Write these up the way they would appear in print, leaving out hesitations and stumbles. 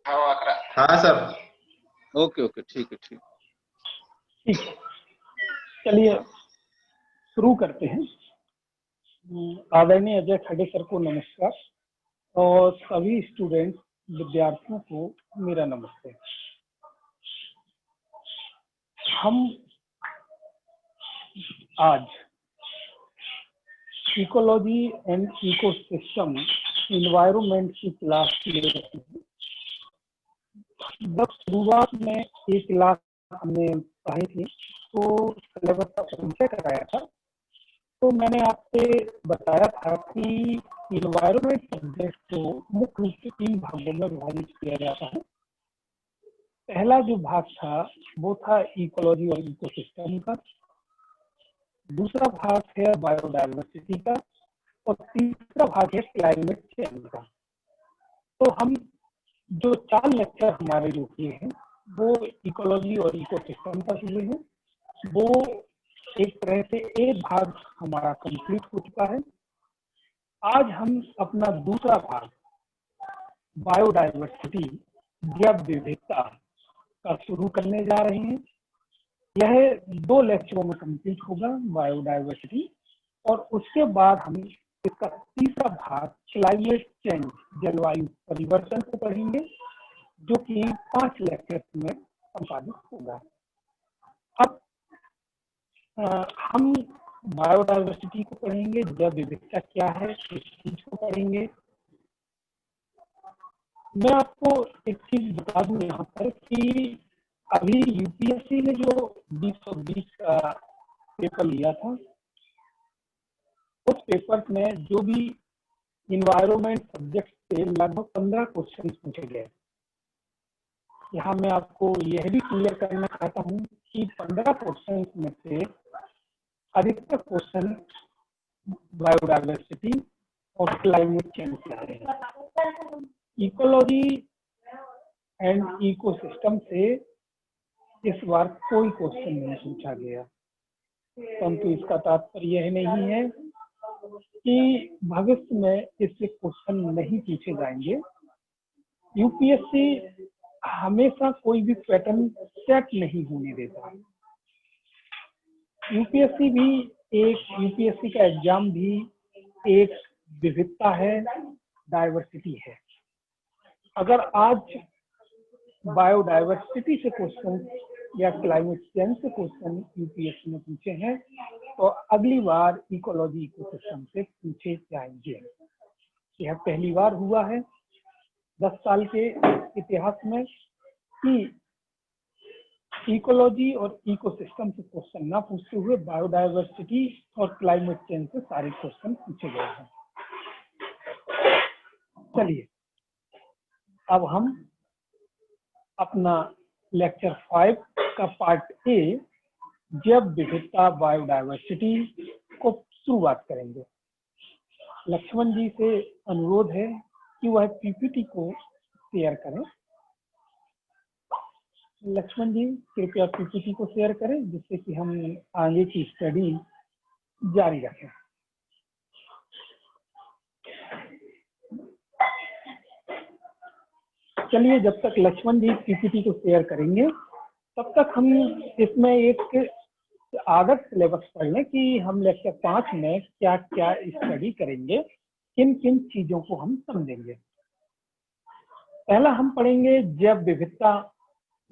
हाँ sir. Okay okay, ठीक है ठीक। ठीक, चलिए शुरू करते हैं। आदरणीय अजय खड़े सर को नमस्कार और सभी स्टूडेंट विद्यार्थियों को मेरा नमस्ते। हम आज इकोलॉजी एंड इकोसिस्टम इन्वायरमेंट की क्लास ले रहे हैं। जब शुरुआत में एक क्लास हमने पढ़ी थी तो सिलेबस का परिचय कराया था, तो मैंने आपसे बताया था कि इन्वायरमेंट सब्जेक्ट को मुख्य रूप से 3 भागों में विभाजित किया जाता है। पहला जो भाग था वो था इकोलॉजी और इकोसिस्टम का, दूसरा भाग है बायोडायवर्सिटी का और तीसरा भाग है क्लाइमेट चेंज का। तो हम जो 4 लेक्चर हमारे जो किए हैं वो इकोलॉजी और इकोसिस्टम का हुए हैं। वो एक तरह से एक भाग हमारा कंप्लीट हो चुका है। आज हम अपना दूसरा भाग बायोडायवर्सिटी जैव विविधता का शुरू करने जा रहे हैं। यह 2 लेक्चरों में कंप्लीट होगा बायोडायवर्सिटी, और उसके बाद हम इसका तीसरा भाग क्लाइमेट चेंज जलवायु परिवर्तन को पढ़ेंगे, जो कि 5 लेक्चर्स में संपादित होगा। अब हम बायोडायवर्सिटी को पढ़ेंगे, जैव विविधता क्या है इस चीज को पढ़ेंगे। मैं आपको एक चीज बता दूं यहाँ पर कि अभी यूपीएससी ने जो 2020 का पेपर लिया था, उस पेपर में जो भी इन्वायरमेंट सब्जेक्ट से लगभग 15 क्वेश्चन पूछे गए। यहाँ मैं आपको यह भी क्लियर करना चाहता हूँ कि 15 क्वेश्चन में से अधिकतर क्वेश्चन बायोडायवर्सिटी और क्लाइमेट चेंज से आ रहे हैं। इकोलॉजी एंड इकोसिस्टम से इस बार कोई क्वेश्चन नहीं पूछा गया, परंतु इसका तात्पर्य यह नहीं है कि भविष्य में इससे क्वेश्चन नहीं पूछे जाएंगे। यूपीएससी हमेशा कोई भी पैटर्न सेट नहीं होने देता। यूपीएससी का एग्जाम भी एक विविधता है, डाइवर्सिटी है। अगर आज बायोडाइवर्सिटी से क्वेश्चन या क्लाइमेट चेंज से क्वेश्चन यूपीएससी में पूछे हैं, तो अगली बार इकोलॉजी इकोसिस्टम से पूछे जाएंगे। यह पहली बार हुआ है 10 साल के इतिहास में कि इकोलॉजी और इकोसिस्टम से क्वेश्चन ना पूछते हुए बायोडायवर्सिटी और क्लाइमेट चेंज से सारे क्वेश्चन पूछे गए हैं। चलिए अब हम अपना लेक्चर 5 का पार्ट ए जैव विविधता बायोडायवर्सिटी को शुरुआत करेंगे। लक्ष्मण जी से अनुरोध है कि वह पीपीटी को शेयर करें। लक्ष्मण जी कृपया पीपीटी को शेयर करें, जिससे कि हम आगे की स्टडी जारी रखें। चलिए जब तक लक्ष्मण जी पीपीटी को शेयर करेंगे, तब तक हम इसमें एक आदर्श सिलेबस पढ़ लें कि हम लेक्चर 5 में क्या क्या स्टडी करेंगे, किन किन चीजों को हम समझेंगे। पहला हम पढ़ेंगे जैव विविधता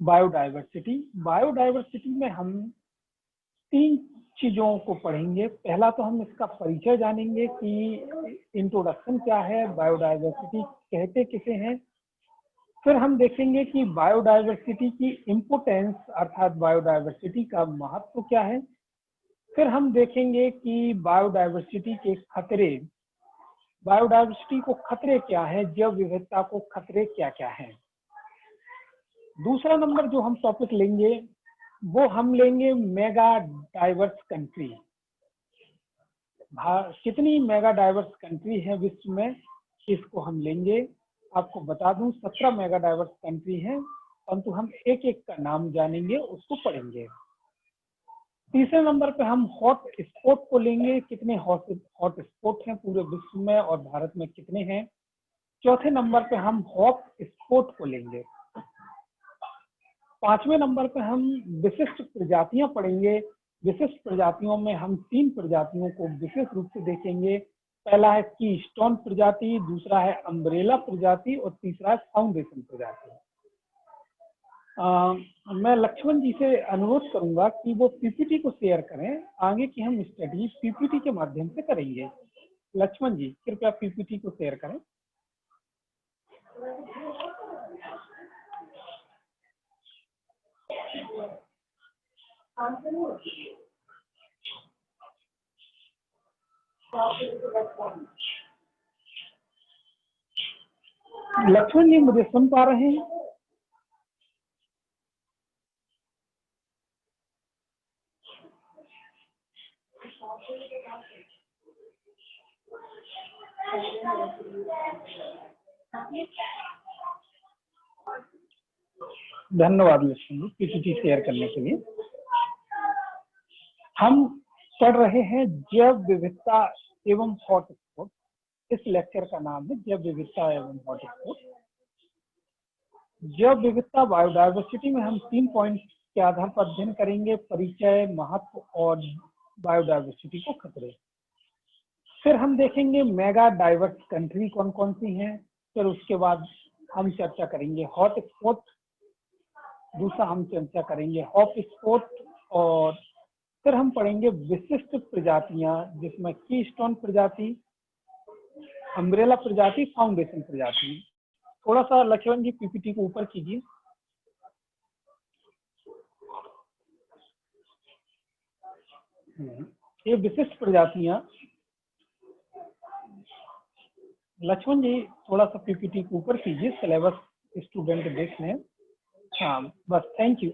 बायोडायवर्सिटी। बायोडायवर्सिटी में हम 3 चीजों को पढ़ेंगे। पहला तो हम इसका परिचय जानेंगे कि इंट्रोडक्शन क्या है, बायोडायवर्सिटी कहते किसे हैं। फिर हम देखेंगे कि बायोडायवर्सिटी की इम्पोर्टेंस अर्थात बायोडायवर्सिटी का महत्व क्या है। फिर हम देखेंगे कि बायोडायवर्सिटी के खतरे, बायोडायवर्सिटी को खतरे क्या है, जैव विविधता को खतरे क्या क्या हैं। दूसरा नंबर जो हम टॉपिक लेंगे वो हम लेंगे मेगा डाइवर्स कंट्री। कितनी मेगा डाइवर्स कंट्री है विश्व में, इसको हम लेंगे। आपको बता दूं 17 मेगा डाइवर्स कंट्री हैं, परंतु हम एक एक का नाम जानेंगे, उसको पढ़ेंगे। तीसरे नंबर पे हम हॉट स्पॉट को लेंगे। कितने हॉट स्पॉट हैं पूरे विश्व में और भारत में कितने हैं। चौथे नंबर पे हम हॉप स्पोर्ट को लेंगे। पांचवें नंबर पे हम विशिष्ट प्रजातियां पढ़ेंगे। विशिष्ट प्रजातियों में हम 3 प्रजातियों को विशेष रूप से देखेंगे। पहला है कीस्टोन प्रजाति, दूसरा है अम्ब्रेला प्रजाति और तीसरा है फाउंडेशन प्रजाति। मैं लक्ष्मण जी से अनुरोध करूंगा कि वो पीपीटी को शेयर करें। आगे की हम स्टडी पीपीटी के माध्यम से करेंगे। लक्ष्मण जी कृपया पीपीटी को शेयर करें। लक्ष्मण जी मुझे सुन पा रहे हैं? धन्यवाद लक्ष्मण जी पीपीटी शेयर करने के लिए। हम पढ़ रहे हैं जैव विविधता एवं हॉटस्पॉट। इस लेक्चर का नाम है जैव विविधता एवं हॉटस्पॉट। जैव विविधता बायोडायवर्सिटी में हम 3 पॉइंट के आधार पर अध्ययन करेंगे: परिचय, महत्व और बायोडायवर्सिटी को खतरे। फिर हम देखेंगे मेगा डाइवर्स कंट्री कौन कौन सी हैं। फिर उसके बाद हम चर्चा करेंगे हॉटस्पॉट। दूसरा हम चर्चा करेंगे हॉप स्पॉट और फिर हम पढ़ेंगे विशिष्ट प्रजातियां जिसमें कीस्टोन प्रजाति, अम्ब्रेला प्रजाति, फाउंडेशन प्रजाति। थोड़ा सा लक्ष्मण जी पीपीटी को ऊपर कीजिए। ये विशिष्ट प्रजातियां, लक्ष्मण जी थोड़ा सा पीपीटी को ऊपर कीजिए, सिलेबस स्टूडेंट देख लें। हाँ बस, थैंक यू।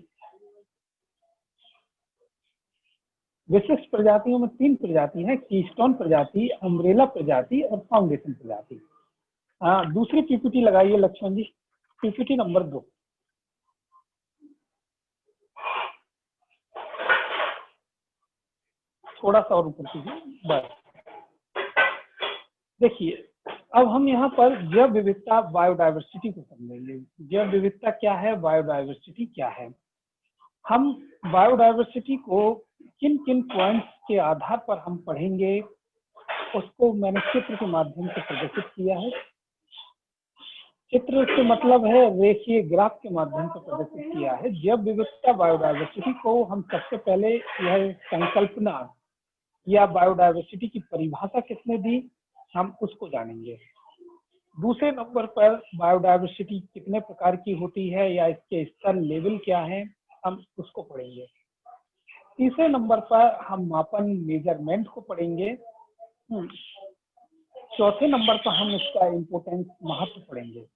विशिष्ट प्रजातियों में 3 प्रजाति हैं: कीस्टोन प्रजाति, अम्ब्रेला प्रजाति और फाउंडेशन प्रजाति। हाँ, दूसरी पीपीटी लगाइए लक्ष्मण जी, पीपीटी नंबर 2। थोड़ा सा और ऊपर कीजिए बस। देखिए अब हम यहाँ पर जैव विविधता बायोडायवर्सिटी को समझेंगे। जैव विविधता क्या है, बायोडायवर्सिटी क्या है। हम बायोडायवर्सिटी को किन किन पॉइंट्स के आधार पर हम पढ़ेंगे उसको मैंने चित्र के माध्यम से प्रदर्शित किया है। चित्र से मतलब है रेखीय ग्राफ के माध्यम से प्रदर्शित किया है। जैव विविधता बायोडायवर्सिटी को हम सबसे पहले यह संकल्पना या बायोडायवर्सिटी की परिभाषा किसने दी, हम उसको जानेंगे। दूसरे नंबर पर बायोडायवर्सिटी कितने प्रकार की होती है या इसके स्तर लेवल क्या है, हम उसको पढ़ेंगे। तीसरे नंबर पर हम मापन मेजरमेंट को पढ़ेंगे। चौथे नंबर पर हम इसका इम्पोर्टेंस महत्व पढ़ेंगे।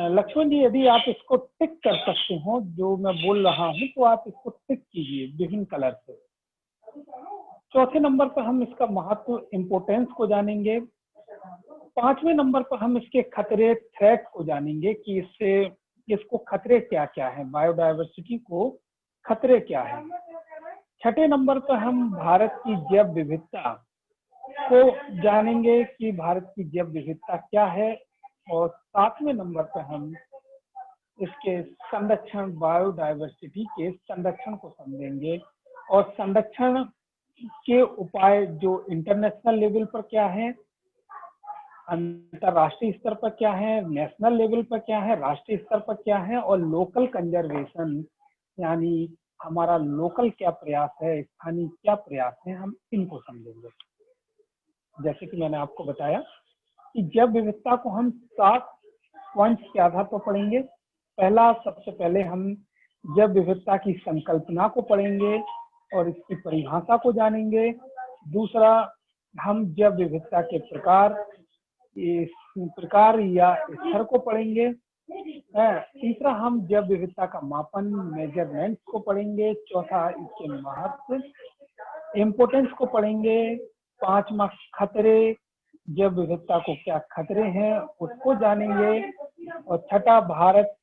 लक्ष्मण जी यदि आप इसको टिक कर सकते हो जो मैं बोल रहा हूँ तो आप इसको टिक कीजिए विभिन्न कलर से। चौथे नंबर पर हम इसका महत्व इम्पोर्टेंस को जानेंगे। पांचवें नंबर पर हम इसके खतरे थ्रेट को जानेंगे कि इसको खतरे क्या क्या है, बायोडायवर्सिटी को खतरे क्या है। छठे नंबर पर हम भारत की जैव विविधता को जानेंगे कि भारत की जैव विविधता क्या है। और 7वें नंबर पर हम इसके संरक्षण, बायोडायवर्सिटी के संरक्षण को समझेंगे और संरक्षण के उपाय जो इंटरनेशनल लेवल पर क्या है, अंतरराष्ट्रीय स्तर पर क्या है, नेशनल लेवल पर क्या है, राष्ट्रीय स्तर पर क्या है और लोकल कंजर्वेशन यानी हमारा लोकल क्या प्रयास है, स्थानीय क्या प्रयास है, हम इनको समझेंगे। जैसे कि मैंने आपको बताया कि जैव विविधता को हम 7 पॉइंट्स के आधार पर पढ़ेंगे। पहला, सबसे पहले हम जैव विविधता की संकल्पना को पढ़ेंगे और इसकी परिभाषा को जानेंगे। दूसरा, हम जैव विविधता के प्रकार या स्तर को पढ़ेंगे। तीसरा, हम जैव विविधता का मापन मेजरमेंट को पढ़ेंगे। चौथा, इसके महत्व इम्पोर्टेंस को पढ़ेंगे। 5वां, खतरे, जैव विविधता को क्या खतरे हैं उसको जानेंगे। और छठा, भारत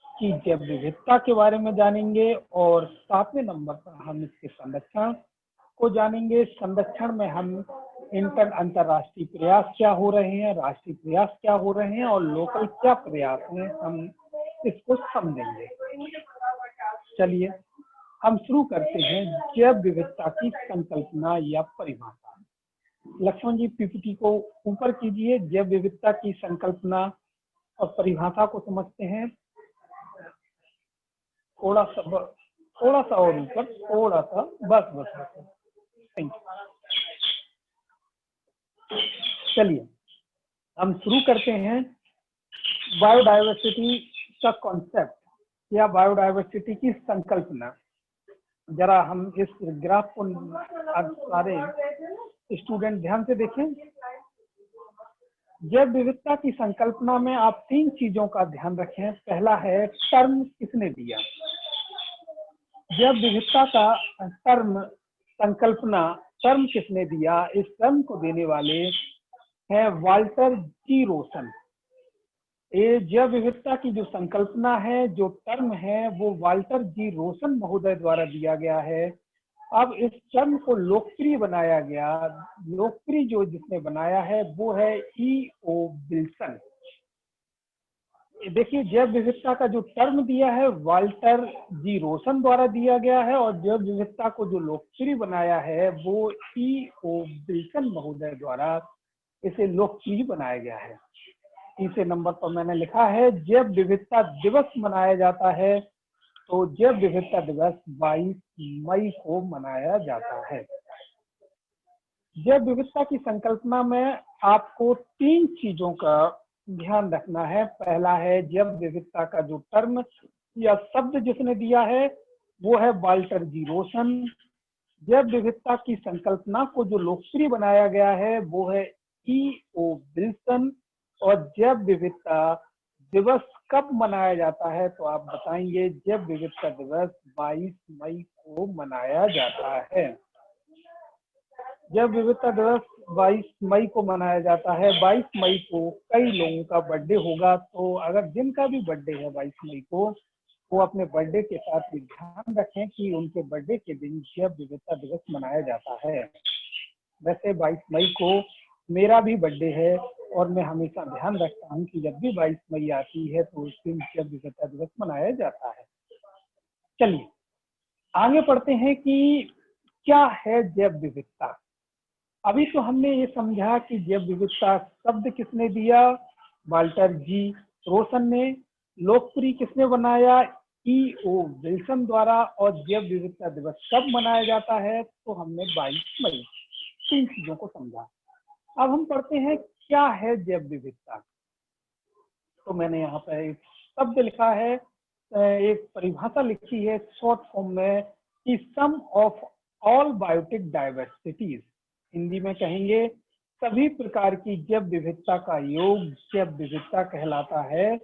की जैव विविधता के बारे में जानेंगे। और 7वें नंबर पर हम इसके संरक्षण को जानेंगे। संरक्षण में हम अंतर्राष्ट्रीय प्रयास क्या हो रहे हैं, राष्ट्रीय प्रयास क्या हो रहे हैं और लोकल क्या प्रयास हैं, हम इसको समझेंगे। चलिए हम शुरू करते हैं जैव विविधता की संकल्पना या परिभाषा। लक्ष्मण जी पीपीटी को ऊपर कीजिए। जैव विविधता की संकल्पना और परिभाषा को समझते हैं। थोड़ा सा और ऊपर, थोड़ा सा, बस। Thank you. चलिए हम शुरू करते हैं। बायोडायवर्सिटी का कॉन्सेप्ट या बायोडायवर्सिटी की संकल्पना, जरा हम इस ग्राफ को सारे स्टूडेंट ध्यान से देखें। जैव विविधता की संकल्पना में आप 3 चीजों का ध्यान रखें। पहला है टर्म किसने दिया। जैव विविधता का टर्म किसने दिया। इस टर्म को देने वाले हैं वाल्टर जी रोसन। ये जैव विविधता की जो संकल्पना है, जो टर्म है, वो वाल्टर जी रोसन महोदय द्वारा दिया गया है। अब इस टर्म को लोकप्रिय बनाया गया। लोकप्रिय जो जिसने बनाया है वो है E.O. विल्सन। देखिए जैव विविधता का जो टर्म दिया है वाल्टर जी रोसन द्वारा दिया गया है और जैव विविधता को जो लोकप्रिय बनाया है वो E.O. विल्सन महोदय द्वारा इसे लोकप्रिय बनाया गया है। तीसरे नंबर पर मैंने लिखा है जैव विविधता दिवस मनाया जाता है, तो जैव विविधता दिवस 22 मई को मनाया जाता है। जैव विविधता की संकल्पना में आपको 3 चीजों का ध्यान रखना है। पहला है जैव विविधता का जो टर्म या शब्द जिसने दिया है वो है वाल्टर जी रोसन। जैव विविधता की संकल्पना को जो लोकप्रिय बनाया गया है वो है E.O. विल्सन। और जैव विविधता दिवस कब मनाया जाता है, तो आप बताएंगे जैव विविधता दिवस 22 मई को मनाया जाता है। जैव विविधता दिवस 22 मई को मनाया जाता है। 22 मई को कई लोगों का बर्थडे होगा, तो अगर जिनका भी बर्थडे है 22 मई को, वो अपने बर्थडे के साथ ध्यान रखें कि उनके बर्थडे के दिन जैव विविधता दिवस मनाया जाता है। वैसे 22 मई को मेरा भी बर्थडे है और मैं हमेशा ध्यान रखता हूं कि जब भी 22 मई आती है तो उस दिन जैव विविधता दिवस मनाया जाता है। चलिए आगे बढ़ते हैं कि क्या है जैव विविधता। अभी तो हमने ये समझा कि जैव विविधता शब्द किसने दिया, वाल्टर जी रोसन ने। लोकप्रिय किसने बनाया, E.O. विल्सन द्वारा। और जैव विविधता दिवस कब मनाया जाता है, तो हमने 22 मई। 3 चीजों को समझा। अब हम पढ़ते हैं क्या है जैव विविधता। तो मैंने यहाँ पर एक शब्द लिखा है, एक परिभाषा लिखी है शॉर्ट फॉर्म में कि sum of all biotic diversities. Hindi में कहेंगे सभी प्रकार की जैव विविधता का योग जैव विविधता कहलाता है।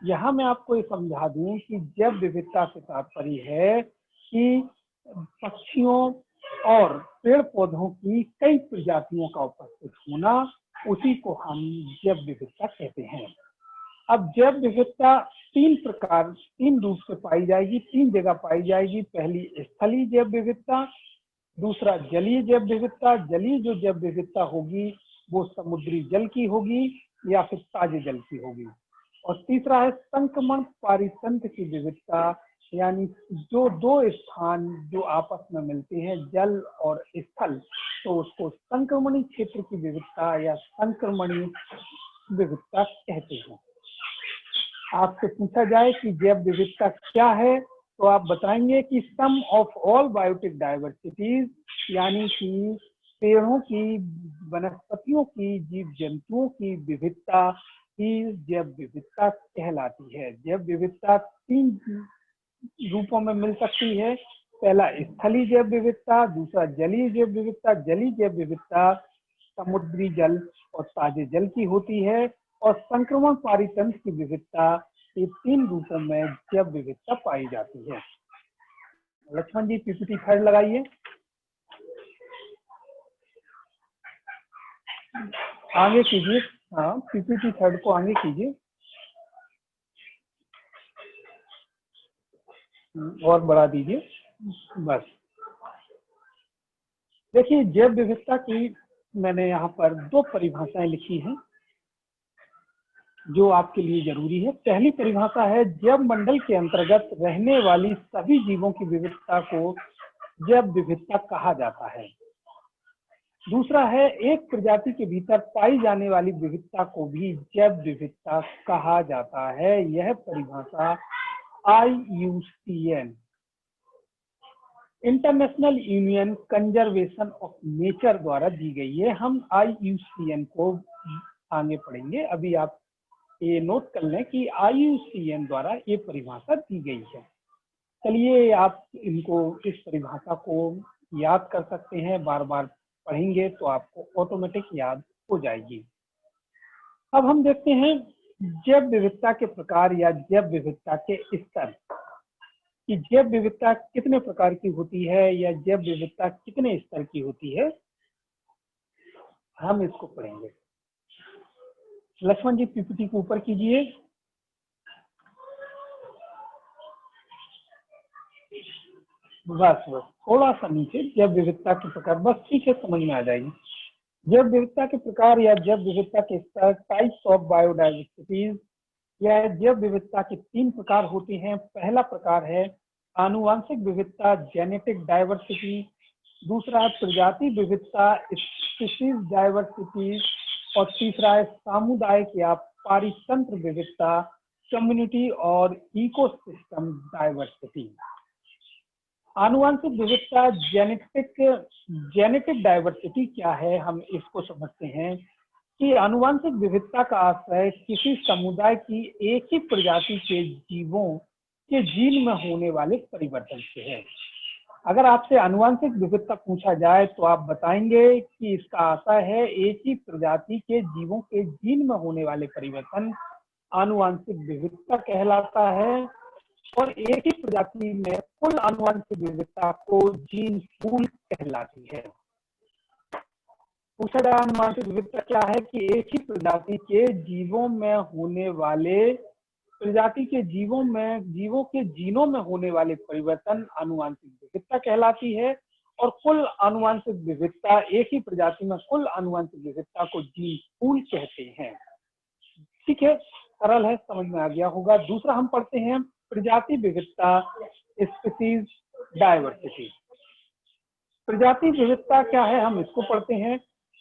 यहाँ मैं आपको ये समझा दूं कि जैव विविधता से तात्पर्य है कि पक्षियों और पेड़ पौधों की कई प्रजातियों का उपस्थित होना, उसी को हम जैव विविधता कहते हैं। अब जैव विविधता 3 रूप से पाई जाएगी, 3 जगह पाई जाएगी। पहली स्थलीय जैव विविधता, दूसरा जलीय जैव विविधता। जलीय जो जैव विविधता होगी वो समुद्री जल की होगी या फिर ताजे जल की होगी। और तीसरा है संक्रमण पारितंत्र की विविधता, यानी जो 2 स्थान जो आपस में मिलते हैं जल और स्थल, तो उसको संक्रमणीय क्षेत्र की विविधता या संक्रमणीय विविधता कहते हैं। आपसे पूछा जाए कि जैव विविधता क्या है, तो आप बताएंगे कि sum of all biotic diversities, यानी कि पेड़ों की, वनस्पतियों की, जीव जंतुओं की विविधता ही जैव विविधता कहलाती है। जैव विविधता 3 रूपों में मिल सकती है। पहला स्थलीय जैव विविधता, दूसरा जलीय जैव विविधता। जलीय जैव विविधता समुद्री जल और ताजे जल की होती है। और संक्रमण पारितंत्र की विविधता, ये 3 रूपों में जैव विविधता पाई जाती है। लक्ष्मण जी पीपीटी थर्ड लगाइए। आगे कीजिए, हाँ पीपीटी थर्ड को आगे कीजिए और बढ़ा दीजिए, बस। देखिए, जैव विविधता की मैंने यहाँ पर दो परिभाषाएं लिखी हैं जो आपके लिए जरूरी है। पहली परिभाषा है, जैव मंडल के अंतर्गत रहने वाली सभी जीवों की विविधता को जैव विविधता कहा जाता है। दूसरा है, एक प्रजाति के भीतर पाई जाने वाली विविधता को भी जैव विविधता कहा जाता है। यह परिभाषा IUCN international union conservation of nature द्वारा दी गई है। हम IUCN को आगे पढ़ेंगे, अभी आप ये नोट कर लें कि IUCN द्वारा ये परिभाषा दी गई है। चलिए, आप इनको, इस परिभाषा को याद कर सकते हैं, बार बार पढ़ेंगे तो आपको ऑटोमेटिक याद हो जाएगी। अब हम देखते हैं जैव विविधता के प्रकार या जैव विविधता के स्तर, कि जैव विविधता कितने प्रकार की होती है या जैव विविधता कितने स्तर की होती है, हम इसको पढ़ेंगे। लक्ष्मण जी, पीपीटी को ऊपर कीजिए। बस थोड़ा सा नीचे, जैव विविधता के प्रकार, बस ठीक है, समझ में आ जाएगी। जैव विविधता के प्रकार या जैव विविधता के स्तर, टाइप्स ऑफ बायोडाइवर्सिटीज, या जैव विविधता के 3 प्रकार होते हैं। पहला प्रकार है आनुवांशिक विविधता, जेनेटिक डाइवर्सिटी। दूसरा है प्रजाति विविधता, स्पीशीज डाइवर्सिटी। और तीसरा है सामुदायिक या पारितंत्र विविधता, कम्युनिटी और इकोसिस्टम डाइवर्सिटी। आनुवांशिक विविधता, जेनेटिक डाइवर्सिटी क्या है, हम इसको समझते हैं कि आनुवांशिक विविधता का आशय किसी समुदाय की एक ही प्रजाति के जीवों के जीन में होने वाले परिवर्तन से है। अगर आपसे आनुवांशिक विविधता पूछा जाए तो आप बताएंगे कि इसका आशय है एक ही प्रजाति के जीवों के जीन में होने वाले परिवर्तन आनुवांशिक विविधता कहलाता है। और एक ही प्रजाति में कुल आनुवांशिक विविधता को जीन पूल कहलाती है। पूछा गया आनुवांशिक विविधता क्या है, कि एक ही प्रजाति के जीवों में होने वाले, प्रजाति के जीवों के जीनों में होने वाले परिवर्तन आनुवांशिक विविधता कहलाती है। और कुल आनुवांशिक विविधता, एक ही प्रजाति में कुल आनुवांशिक विविधता को जीन पूल कहते हैं। ठीक है, सरल है, समझ में आ गया होगा। दूसरा हम पढ़ते हैं प्रजाति विविधता, स्पीशीज डाइवर्सिटी। प्रजाति विविधता क्या है, हम इसको पढ़ते हैं।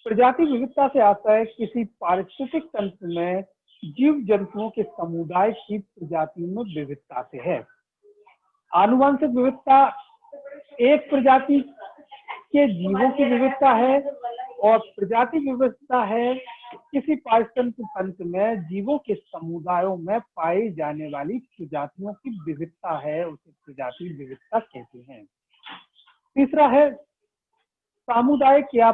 प्रजाति विविधता से आता है किसी पारिस्थितिक तंत्र में जीव जंतुओं के समुदाय की प्रजातियों में विविधता से है। आनुवंशिक विविधता एक प्रजाति के जीवों की विविधता है, और प्रजाति विविधता है किसी पारिस्थितिक तंत्र में जीवों के समुदायों में पाई जाने वाली प्रजातियों की विविधता है, उसे प्रजाति विविधता कहते हैं। तीसरा है सामुदायिक या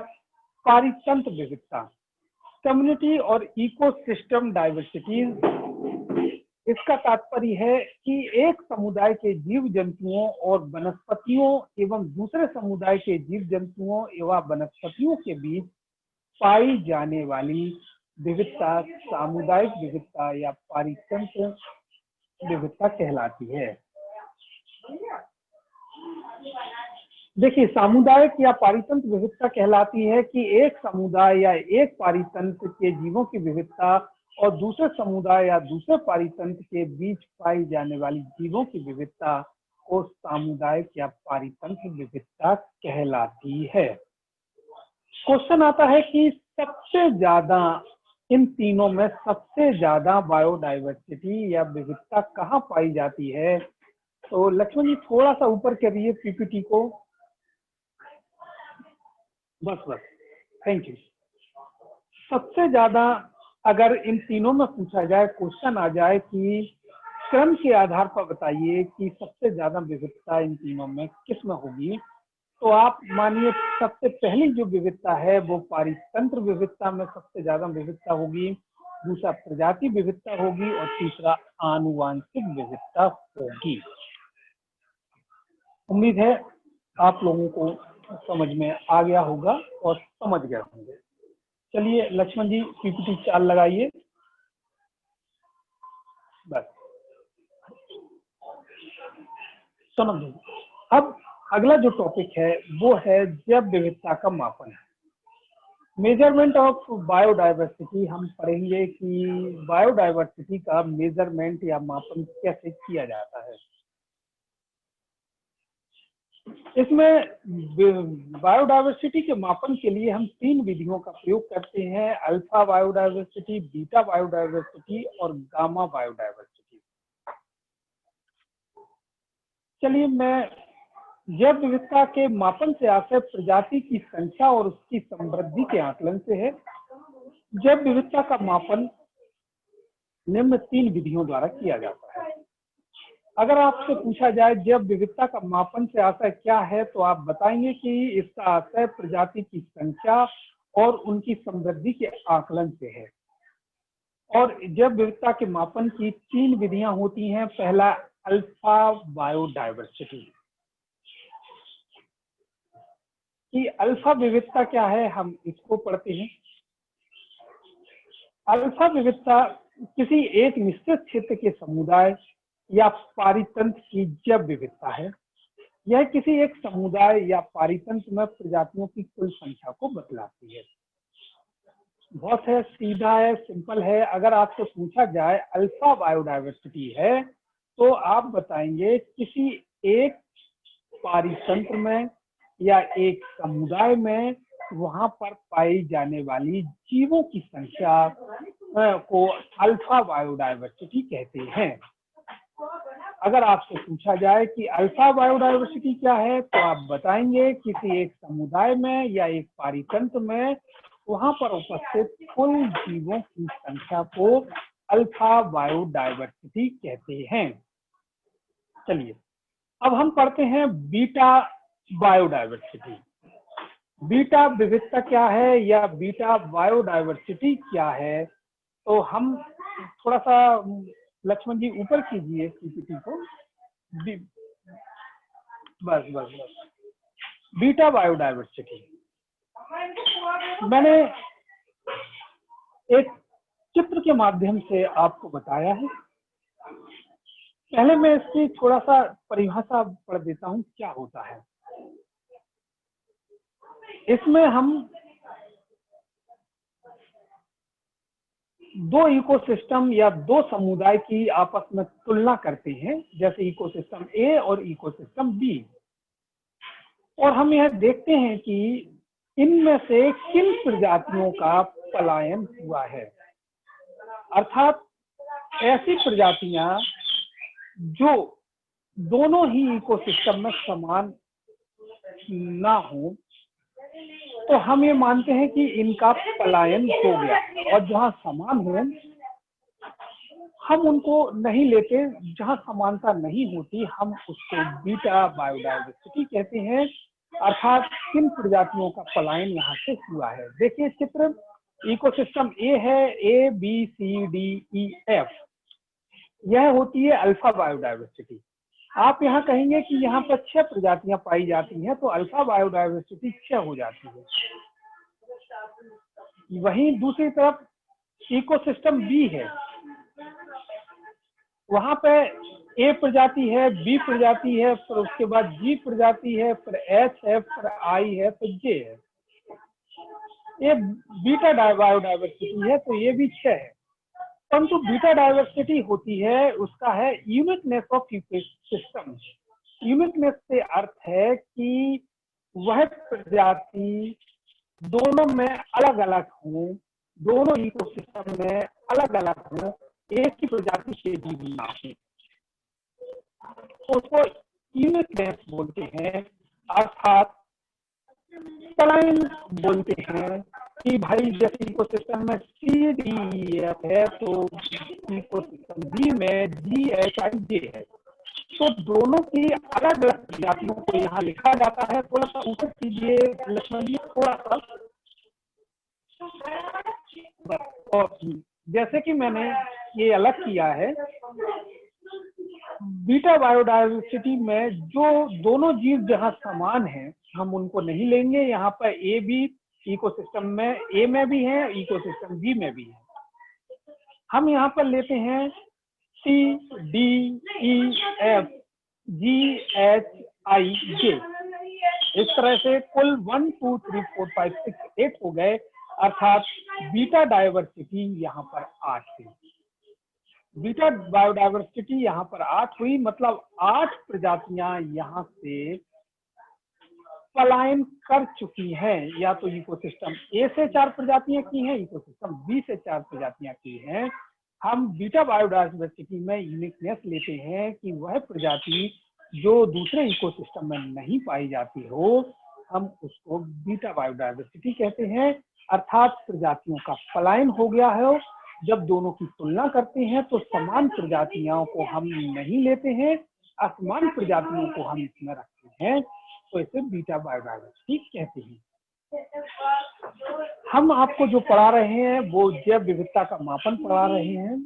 पारितंत्र विविधता, कम्युनिटी और इकोसिस्टम डाइवर्सिटीज। इसका तात्पर्य है कि एक समुदाय के जीव जंतुओं और वनस्पतियों एवं दूसरे समुदाय के जीव जंतुओं एवं वनस्पतियों के बीच पाई जाने वाली विविधता सामुदायिक विविधता या पारितंत्र विविधता कहलाती है। देखिए, सामुदायिक या पारितंत्र विविधता कहलाती है कि एक समुदाय या एक पारितंत्र के जीवों की विविधता और दूसरे समुदाय या दूसरे पारितंत्र के बीच पाई जाने वाली जीवों की विविधता को सामुदायिक या पारितंत्र विविधता कहलाती है। क्वेश्चन आता है कि सबसे ज्यादा, इन तीनों में सबसे ज्यादा बायोडाइवर्सिटी या विविधता कहाँ पाई जाती है? तो लक्ष्मण जी थोड़ा सा ऊपर करिए पीपीटी को, बस बस, थैंक यू। सबसे ज्यादा अगर इन तीनों में पूछा जाए, क्वेश्चन आ जाए कि क्रम के आधार पर बताइए कि सबसे ज्यादा विविधता इन तीनों में किस में होगी, तो आप मानिए सबसे पहली जो विविधता है वो पारितंत्र विविधता में सबसे ज्यादा विविधता होगी, दूसरा प्रजाति विविधता होगी और तीसरा आनुवांशिक विविधता होगी। उम्मीद है आप लोगों को समझ में आ गया होगा और समझ गए होंगे। चलिए लक्ष्मण जी पीपीटी 4 लगाइए, बस समझ लीजिए। अब अगला जो टॉपिक है वो है जैव विविधता का मापन। Measurement of biodiversity. हम पढ़ेंगे कि बायोडाइवर्सिटी का मेजरमेंट या मापन कैसे किया जाता है। इसमें बायोडाइवर्सिटी के मापन के लिए हम 3 विधियों का प्रयोग करते हैं, अल्फा बायोडाइवर्सिटी, बीटा बायोडाइवर्सिटी और गामा बायोडाइवर्सिटी। चलिए, मैं जैव विविधता के मापन से आशय प्रजाति की संख्या और उसकी समृद्धि के आकलन से है। जैव विविधता का मापन निम्न 3 विधियों द्वारा किया जाता है। अगर आपसे पूछा जाए जैव विविधता का मापन से आशय क्या है, तो आप बताएंगे कि इसका आशय प्रजाति की संख्या और उनकी समृद्धि के आकलन से है। और जैव विविधता के मापन की 3 विधियां होती हैं। पहला, अल्फा बायोडाइवर्सिटी। कि अल्फा विविधता क्या है, हम इसको पढ़ते हैं। अल्फा विविधता किसी एक निश्चित क्षेत्र के समुदाय या पारितंत्र की जैव विविधता है। यह किसी एक समुदाय या पारितंत्र में प्रजातियों की कुल संख्या को बतलाती है। बहुत है, सीधा है, सिंपल है। अगर आपसे पूछा जाए अल्फा बायोडाइवर्सिटी है, तो आप बताएंगे किसी एक पारितंत्र में या एक समुदाय में वहां पर पाई जाने वाली जीवों की संख्या को अल्फा बायोडाइवर्सिटी कहते हैं। अगर आपसे पूछा जाए कि अल्फा बायोडाइवर्सिटी क्या है, तो आप बताएंगे किसी एक समुदाय में या एक पारितंत्र में वहां पर उपस्थित कुल जीवों की संख्या को अल्फा बायोडाइवर्सिटी कहते हैं। चलिए, अब हम पढ़ते हैं बीटा बायोडाइवर्सिटी। बीटा विविधता क्या है या बीटा बायोडाइवर्सिटी क्या है, तो हम थोड़ा सा लक्ष्मण जी ऊपर कीजिए पीपीटी को। बस बस बस। बीटा बायोडाइवर्सिटी मैंने एक चित्र के माध्यम से आपको बताया है। पहले मैं इसकी थोड़ा सा परिभाषा पढ़ देता हूं, क्या होता है। इसमें हम 2 इकोसिस्टम या 2 समुदाय की आपस में तुलना करते हैं, जैसे इकोसिस्टम ए और इकोसिस्टम बी, और हम यह देखते हैं कि इनमें से किन प्रजातियों का पलायन हुआ है। अर्थात ऐसी प्रजातियां जो दोनों ही इकोसिस्टम में समान ना हो, तो हम ये मानते हैं कि इनका पलायन हो गया। और जहां समान हो, हम उनको नहीं लेते। जहां समानता नहीं होती, हम उसको बीटा बायोडाइवर्सिटी कहते हैं। अर्थात किन प्रजातियों का पलायन यहाँ से हुआ है। देखिए चित्र, इकोसिस्टम ए है, A B C D E F, यह होती है अल्फा बायोडाइवर्सिटी। आप यहाँ कहेंगे कि यहाँ पर 6 प्रजातियां पाई जाती हैं, तो अल्फा बायोडाइवर्सिटी 6 हो जाती है। वहीं दूसरी तरफ इकोसिस्टम बी है, वहां पे ए प्रजाति है, बी प्रजाति है, फिर उसके बाद जी प्रजाति है, फिर एच है, फिर आई है, फिर जे है। ये बीटा बायोडाइवर्सिटी है, तो ये भी 6 है। परंतु बीटा डाइवर्सिटी होती है, उसका है यूनिकनेस ऑफ सिस्टम। यूनिकनेस से अर्थ है कि वह प्रजाति दोनों में अलग अलग हो, दोनों इकोसिस्टम में अलग अलग हो, एक ही प्रजाति के जीव ना हो, उसको यूनिकनेस बोलते हैं। अर्थात पलायन बोलते हैं कि भाई जैसे इकोसिस्टम में सी डी ई एफ है, तो इकोसिस्टम बी में जी एच आई जे है। तो दोनों की अलग अलग प्रजातियों को यहाँ लिखा जाता है। थोड़ा सा ऊपर कीजिए लक्ष्मण जी, थोड़ा सा। और जैसे कि मैंने ये अलग किया है, बीटा बायोडाइवर्सिटी में जो दोनों जीव जहाँ समान हैं, हम उनको नहीं लेंगे। यहाँ पर ए बी इकोसिस्टम में ए में भी है, इकोसिस्टम बी में भी है। हम यहाँ पर लेते हैं C D E F G H I J. इस तरह से कुल 1 2 3 4 5 6 8 हो गए, अर्थात बीटा डायवर्सिटी यहाँ पर 8 हुई। बीटा बायोडायवर्सिटी यहाँ पर 8 हुई, मतलब 8 प्रजातियां यहाँ से पलायन कर चुकी हैं। या तो इकोसिस्टम ए से 4 प्रजातियां की हैं, इकोसिस्टम बी से 4 प्रजातियां की हैं। हम बीटा बायोडायवर्सिटी में यूनिकनेस लेते हैं कि वह प्रजाति जो दूसरे इकोसिस्टम में नहीं पाई जाती हो, हम उसको बीटा बायोडायवर्सिटी कहते हैं। अर्थात प्रजातियों का पलायन हो गया है। जब दोनों की तुलना करते हैं तो समान प्रजातियों को हम नहीं लेते हैं, असमान प्रजातियों को हम इसमें रखते हैं, तो इसे बीटा बायोडायवर्सिटी कहते हैं। हम आपको जो पढ़ा रहे हैं वो जैव विविधता का मापन पढ़ा रहे हैं।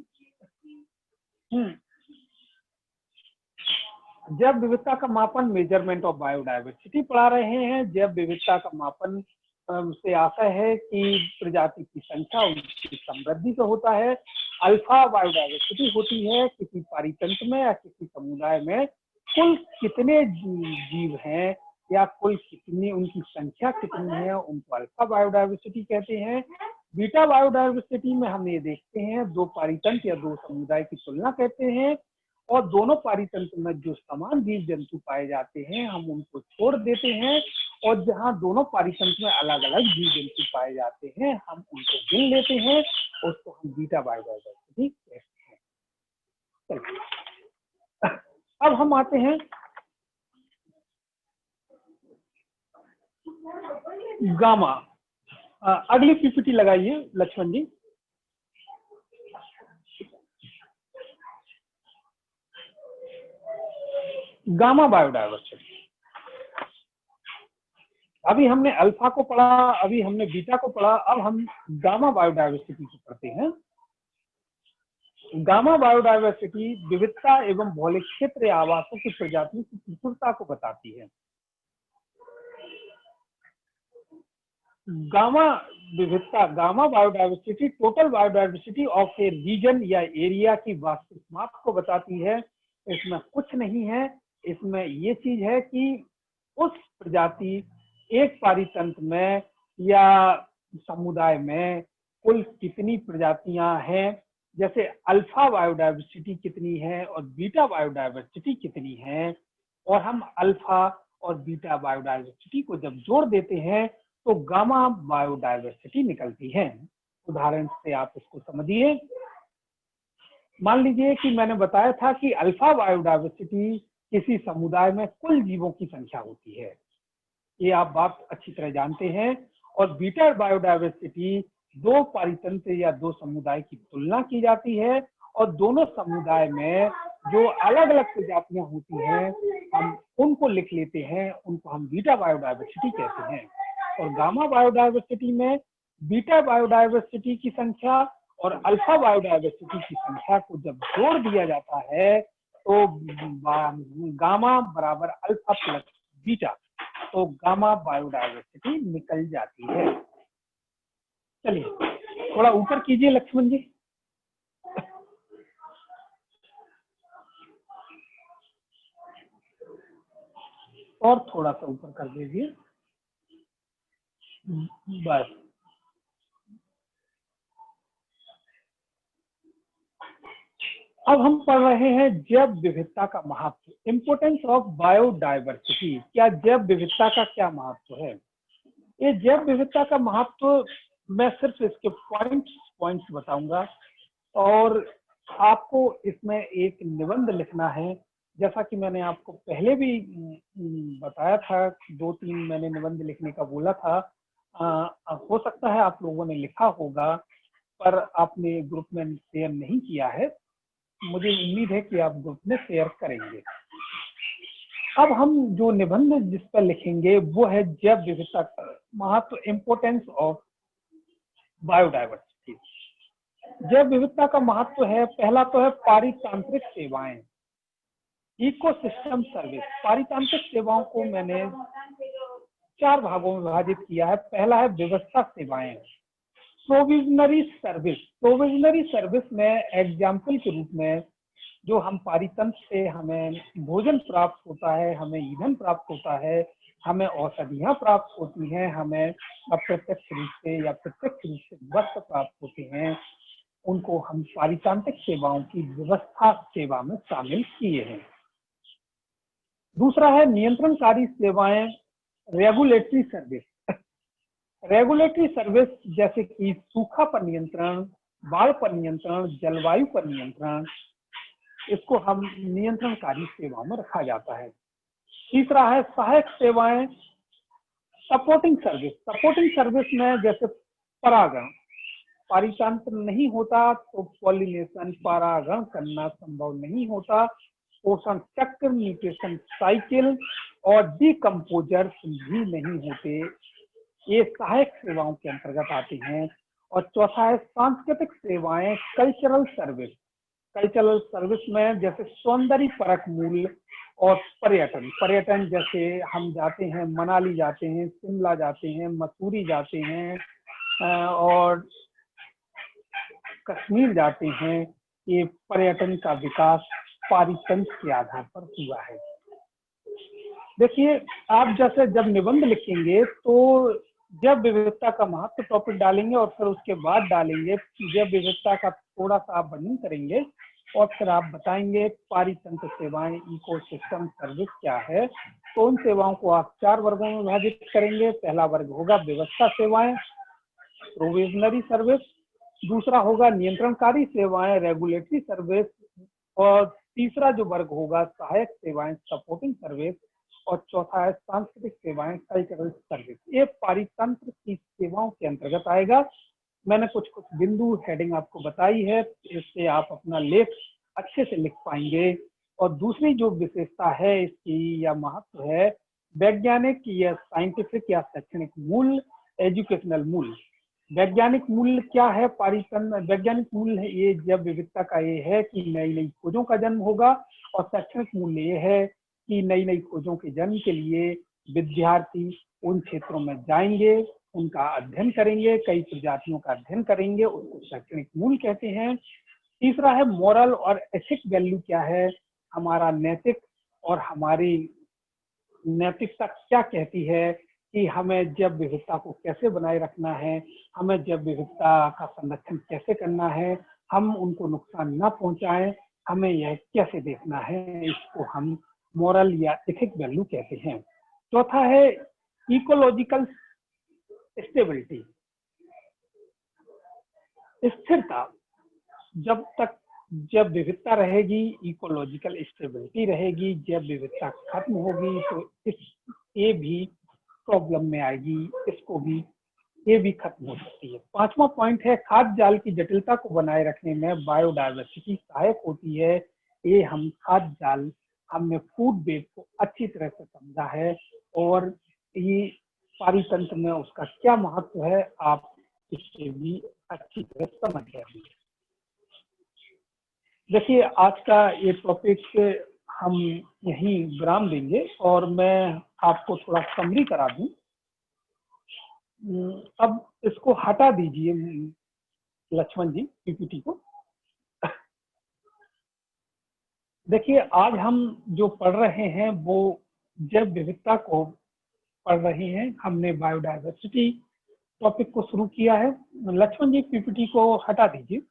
जैव विविधता का मापन, मेजरमेंट ऑफ बायोडायवर्सिटी पढ़ा रहे हैं। जैव विविधता का मापन से आशय है कि प्रजाति की संख्या उनकी समृद्धि से होता है। अल्फा बायोडायवर्सिटी होती है किसी पारितंत्र में या किसी समुदाय में कुल कितने जीव हैं या कुल कितनी उनकी संख्या कितनी है, उनको अल्फा बायोडायवर्सिटी कहते हैं। बीटा बायोडायवर्सिटी में हम ये देखते हैं 2 पारितंत्र या 2 समुदाय की तुलना कहते हैं, और दोनों पारितंत्र में जो समान जीव जंतु पाए जाते हैं हम उनको छोड़ देते हैं, और जहां दोनों पारितंत्र में अलग अलग जीव जंतु पाए जाते हैं हम उनको गिन लेते हैं, उसको हम बीटा बायोडायवर्सिटी कहते हैं। अब हम आते हैं गामा। अगली पीपीटी लगाइए लक्ष्मण जी। Gamma biodiversity. अभी हमने अल्फा को पढ़ा, अभी हमने बीटा को पढ़ा, अब हम गामा बायोडायवर्सिटी को पढ़ते हैं। गामा बायोडायवर्सिटी विविधता एवं भौगोलिक क्षेत्र या आवासों की प्रजातियों की प्रचुरता को बताती है। गामा विविधता, gamma biodiversity total biodiversity of a region या एरिया की वास्तविक माप को बताती है। इसमें कुछ नहीं है, इसमें ये चीज है कि उस प्रजाति एक पारितंत्र में या समुदाय में कुल कितनी प्रजातियां हैं, जैसे अल्फा बायोडायवर्सिटी कितनी है और बीटा बायोडायवर्सिटी कितनी है, और हम अल्फा और बीटा बायोडायवर्सिटी को जब जोड़ देते हैं तो गामा बायोडायवर्सिटी निकलती है। उदाहरण से आप इसको समझिए। मान लीजिए कि मैंने बताया था कि अल्फा बायोडायवर्सिटी किसी समुदाय में कुल जीवों की संख्या होती है, ये आप बात अच्छी तरह जानते हैं। और बीटा बायोडायवर्सिटी 2 पारितंत्र या 2 समुदाय की तुलना की जाती है, और दोनों समुदाय में जो अलग अलग प्रजातियां होती हैं हम उनको लिख लेते हैं, उनको हम बीटा बायोडायवर्सिटी कहते हैं। और गामा बायोडायवर्सिटी में बीटा बायोडायवर्सिटी की संख्या और अल्फा बायोडायवर्सिटी की संख्या को जब जोड़ दिया जाता है तो गामा बराबर अल्फा प्लस बीटा, तो गामा बायोडायवर्सिटी निकल जाती है। चलिए थोड़ा ऊपर कीजिए लक्ष्मण जी। और थोड़ा सा ऊपर कर दीजिए, बस। अब हम पढ़ रहे हैं जैव विविधता का महत्व, इम्पोर्टेंस ऑफ बायोडायवर्सिटी। क्या जैव विविधता का क्या महत्व है? ये जैव विविधता का महत्व मैं सिर्फ इसके पॉइंट्स बताऊंगा, और आपको इसमें एक निबंध लिखना है। जैसा कि मैंने आपको पहले भी बताया था, 2-3 मैंने निबंध लिखने का बोला था। हो सकता है आप लोगों ने लिखा होगा पर आपने ग्रुप में शेयर नहीं किया है। मुझे उम्मीद है कि आप ग्रुप में शेयर करेंगे। अब हम जो निबंध जिस पर लिखेंगे वो है जैव विविधता का महत्व, इम्पोर्टेंस ऑफ बायोडायवर्सिटी। जैव विविधता का महत्व है, पहला तो है पारितांत्रिक सेवाएं, इकोसिस्टम सर्विस। पारितांत्रिक सेवाओं को मैंने 4 भागों में विभाजित किया है। पहला है व्यवस्था सेवाएं, प्रोविजनरी सर्विस। प्रोविजनरी सर्विस में एग्जाम्पल के रूप में जो हम पारितंत्र से हमें भोजन प्राप्त होता है, हमें ईंधन प्राप्त होता है, हमें औषधियाँ प्राप्त होती हैं, हमें अप्रत्यक्ष रूप से या प्रत्यक्ष रूप से वस्त्र प्राप्त होते हैं, उनको हम पारितांत्रिक सेवाओं की व्यवस्था सेवा में शामिल किए हैं। दूसरा है नियंत्रणकारी सेवाएं, रेगुलेटरी सर्विस। रेगुलेटरी सर्विस जैसे कि सूखा पर नियंत्रण, बाढ़ पर नियंत्रण, जलवायु पर नियंत्रण, इसको हम नियंत्रणकारी सेवाओं में रखा जाता है। तीसरा है सहायक सेवाएं, सपोर्टिंग सर्विस। सपोर्टिंग सर्विस में जैसे परागण, पारितंत्र नहीं होता तो पॉलिनेशन, परागण करना संभव नहीं होता, पोषण चक्र, न्यूट्रिशन साइकिल और डिकम्पोजर भी नहीं होते, ये सहायक सेवाओं के अंतर्गत आती हैं। और चौथा है सांस्कृतिक सेवाएं, कल्चरल सर्विस। कल्चरल सर्विस में जैसे सौंदर्य परक मूल्य और पर्यटन। पर्यटन जैसे हम जाते हैं, मनाली जाते हैं, शिमला जाते हैं, मसूरी जाते हैं और कश्मीर जाते हैं, ये पर्यटन का विकास पारितंत्र के आधार पर हुआ है। देखिए, आप जैसे जब निबंध लिखेंगे तो जैव विविधता का महत्व टॉपिक डालेंगे और फिर उसके बाद डालेंगे जैव विविधता का थोड़ा सा आप वर्णन करेंगे और फिर आप बताएंगे पारितंत्र सेवाएं, इकोसिस्टम सर्विस क्या है। तो उन सेवाओं को आप 4 वर्गों में विभाजित करेंगे। पहला वर्ग होगा व्यवस्था सेवाएं, प्रोविजनरी सर्विस। दूसरा होगा नियंत्रणकारी सेवाएं, रेगुलेटरी सर्विस। और तीसरा जो वर्ग होगा सहायक सेवाएं, सपोर्टिंग सर्विस। और चौथा है सांस्कृतिक सेवाएं, कल्चरल सर्विस। ये पारितंत्र की सेवाओं के अंतर्गत आएगा। मैंने कुछ बिंदु हेडिंग आपको बताई है, इससे आप अपना लेख अच्छे से लिख पाएंगे। और दूसरी जो विशेषता है इसकी या महत्व है, वैज्ञानिक या साइंटिफिक या शैक्षणिक मूल्य, एजुकेशनल मूल्य। वैज्ञानिक मूल्य क्या है? पारितंत्र वैज्ञानिक मूल्य ये जैव विविधता का ये है कि नई नई खोजों का जन्म होगा। और शैक्षणिक मूल्य ये है कि नई नई खोजों के जन्म के लिए विद्यार्थी उन क्षेत्रों में जाएंगे, उनका अध्ययन करेंगे, कई प्रजातियों का अध्ययन करेंगे, उसको शैक्षणिक मूल्य कहते हैं। तीसरा है मॉरल और एथिक वैल्यू क्या है, हमारा नैतिक और हमारी नैतिकता क्या कहती है कि हमें जैव विविधता को कैसे बनाए रखना है, हमें जैव विविधता का संरक्षण कैसे करना है, हम उनको नुकसान न पहुंचाएं, हमें यह कैसे देखना है, इसको हम मॉरल या एथिक वैल्यू कहते हैं। चौथा है इकोलॉजिकल स्टेबिलिटी, स्थिरता। जब तक जैव विविधता रहेगी, इकोलॉजिकल स्टेबिलिटी रहेगी, जैव विविधता खत्म होगी तो ये भी प्रॉब्लम में आएगी, इसको भी ये भी खत्म हो सकती है। 5वां पॉइंट है खाद्य जाल की जटिलता को बनाए रखने में बायोडायवर्सिटी सहायक होती है। ये हम खाद्य जाल, हमने फूड वेब को अच्छी तरह से समझा है और ये पारितंत्र में उसका क्या महत्व है आप इससे भी अच्छी तरह समझ गए। देखिए, आज का ये टॉपिक हम यहीं विराम देंगे और मैं आपको थोड़ा समरी करा दूं। अब इसको हटा दीजिए लक्ष्मण जी, पीपीटी को। देखिए, आज हम जो पढ़ रहे हैं वो जैव विविधता को पढ़ रहे हैं। हमने बायोडायवर्सिटी टॉपिक को शुरू किया है। लक्ष्मण जी, पीपीटी को हटा दीजिए।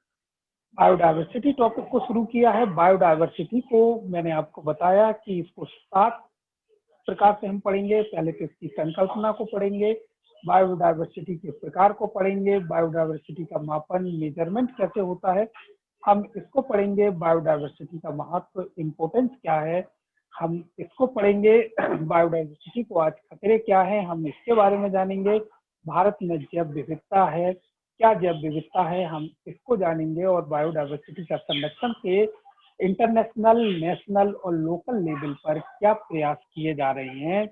बायोडायवर्सिटी टॉपिक को शुरू किया है। बायोडायवर्सिटी को मैंने आपको बताया कि इसको 7 प्रकार से हम पढ़ेंगे। पहले तो इसकी संकल्पना को पढ़ेंगे, बायोडायवर्सिटी के प्रकार को पढ़ेंगे, बायोडायवर्सिटी का मापन, मेजरमेंट कैसे होता है हम इसको पढ़ेंगे, बायोडायवर्सिटी का महत्व, इम्पोर्टेंस क्या है हम इसको पढ़ेंगे, बायोडायवर्सिटी को आज खतरे क्या है हम इसके बारे में जानेंगे, भारत में जैव विविधता है, क्या जैव विविधता है हम इसको जानेंगे, और बायोडायवर्सिटी का संरक्षण के इंटरनेशनल, नेशनल और लोकल लेवल पर क्या प्रयास किए जा रहे हैं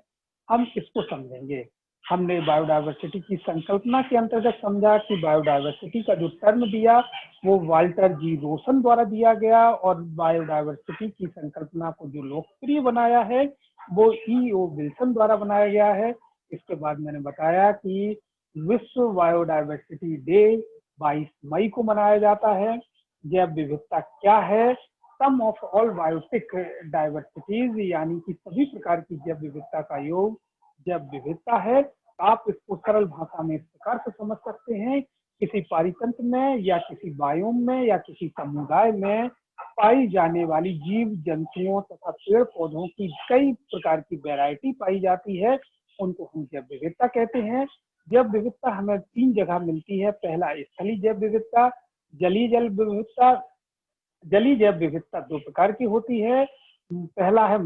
हम इसको समझेंगे। हमने बायोडायवर्सिटी की संकल्पना के अंतर्गत समझा कि बायोडायवर्सिटी का जो टर्म दिया वो वाल्टर जी रोसन द्वारा दिया गया, और बायोडायवर्सिटी की संकल्पना को जो लोकप्रिय बनाया है वो E.O. विल्सन द्वारा बनाया गया है। इसके बाद मैंने बताया कि विश्व बायोडायवर्सिटी डे 22 मई को मनाया जाता है। जैव विविधता क्या है, सम ऑफ ऑल बायोटिक डायवर्सिटीज, यानी कि सभी प्रकार की जैव विविधता का योग जैव विविधता है। आप इसको सरल भाषा में इस प्रकार से समझ सकते हैं, किसी पारितंत्र में या किसी बायोम में या किसी समुदाय में पाई जाने वाली जीव जंतुओं तथा पेड़ पौधों की कई प्रकार की वैरायटी पाई जाती है, उनको हम जैव विविधता कहते हैं। जैव विविधता हमें 3 जगह मिलती है। पहला स्थलीय जैव विविधता, जलीय जैव विविधता। जलीय जैव विविधता 2 प्रकार की होती है। पहला है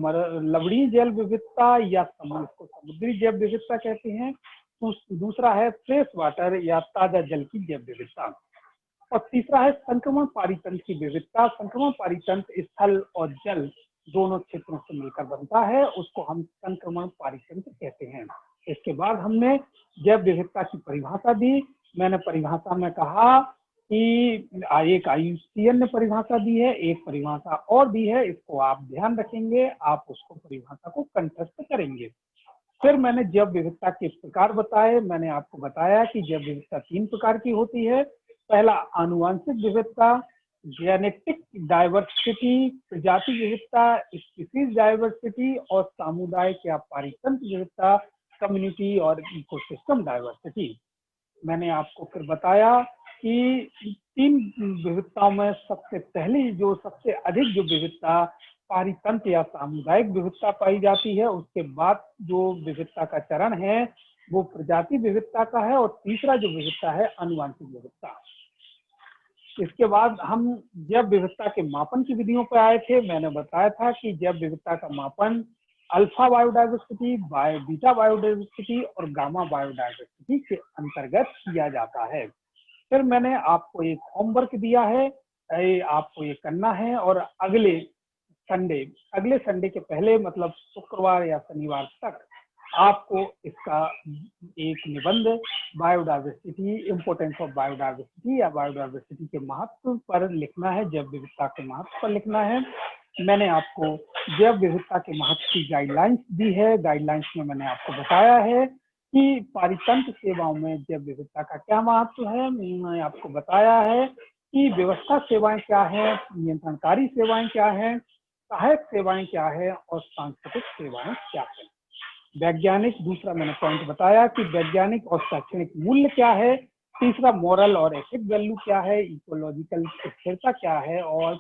लवणीय जैव विविधता या इसको समुद्री जैव विविधता कहते हैं। दूसरा है फ्रेश वाटर या ताजा जल की जैव विविधता। और तीसरा है संक्रमण पारितंत्र की विविधता। संक्रमण पारितंत्र स्थल और जल दोनों क्षेत्रों से मिलकर बनता है, उसको हम संक्रमण पारितंत्र कहते हैं। इसके बाद हमने जैव विविधता की परिभाषा दी। मैंने परिभाषा में कहा कि एक IUCN ने परिभाषा दी है, एक परिभाषा और दी है, इसको आप ध्यान रखेंगे, आप उसको परिभाषा को कंठस्थ करेंगे। फिर मैंने जैव विविधता के प्रकार बताए। मैंने आपको बताया कि जैव विविधता 3 प्रकार की होती है। पहला आनुवंशिक विविधता, जेनेटिक डाइवर्सिटी, प्रजाति विविधता, स्पीसीज डाइवर्सिटी, और सामुदायिक या पारितंत्र विविधता, कम्युनिटी और इकोसिस्टम डाइवर्सिटी। मैंने आपको फिर बताया कि 3 विविधताओं में सबसे पहली जो सबसे अधिक जो विविधता पारितंत्र या सामुदायिक विविधता पाई जाती है, उसके बाद जो विविधता का चरण है वो प्रजाति विविधता का है, और तीसरा जो विविधता है आनुवंशिक विविधता। इसके बाद हम जैव विविधता के मापन की विधियों पर आए थे। मैंने बताया था कि जैव विविधता का मापन अल्फा बायोडाइवर्सिटी, बीटा बायोडाइवर्सिटी और गामा बायोडाइवर्सिटी के अंतर्गत किया जाता है। फिर मैंने आपको एक होमवर्क दिया है, आपको ये करना है, और अगले संडे के पहले मतलब शुक्रवार या शनिवार तक आपको इसका एक निबंध बायोडाइवर्सिटी, इम्पोर्टेंस ऑफ बायोडाइवर्सिटी या बायोडाइवर्सिटी के महत्व पर लिखना है, जैव विविधता के महत्व पर लिखना है। मैंने आपको जैव विविधता के महत्व की गाइडलाइंस दी है। गाइडलाइंस में मैंने आपको बताया है कि पारितंत्र सेवाओं में जैव विविधता का क्या महत्व है। मैंने आपको बताया है कि व्यवस्था सेवाएं क्या है, नियंत्रणकारी सेवाएं क्या है, सहायक सेवाएं क्या है और सांस्कृतिक सेवाएं क्या है। वैज्ञानिक, दूसरा मैंने पॉइंट बताया कि वैज्ञानिक और शैक्षणिक मूल्य क्या है। तीसरा मॉरल और एथिक वैल्यू क्या है, इकोलॉजिकल स्थिरता क्या है, और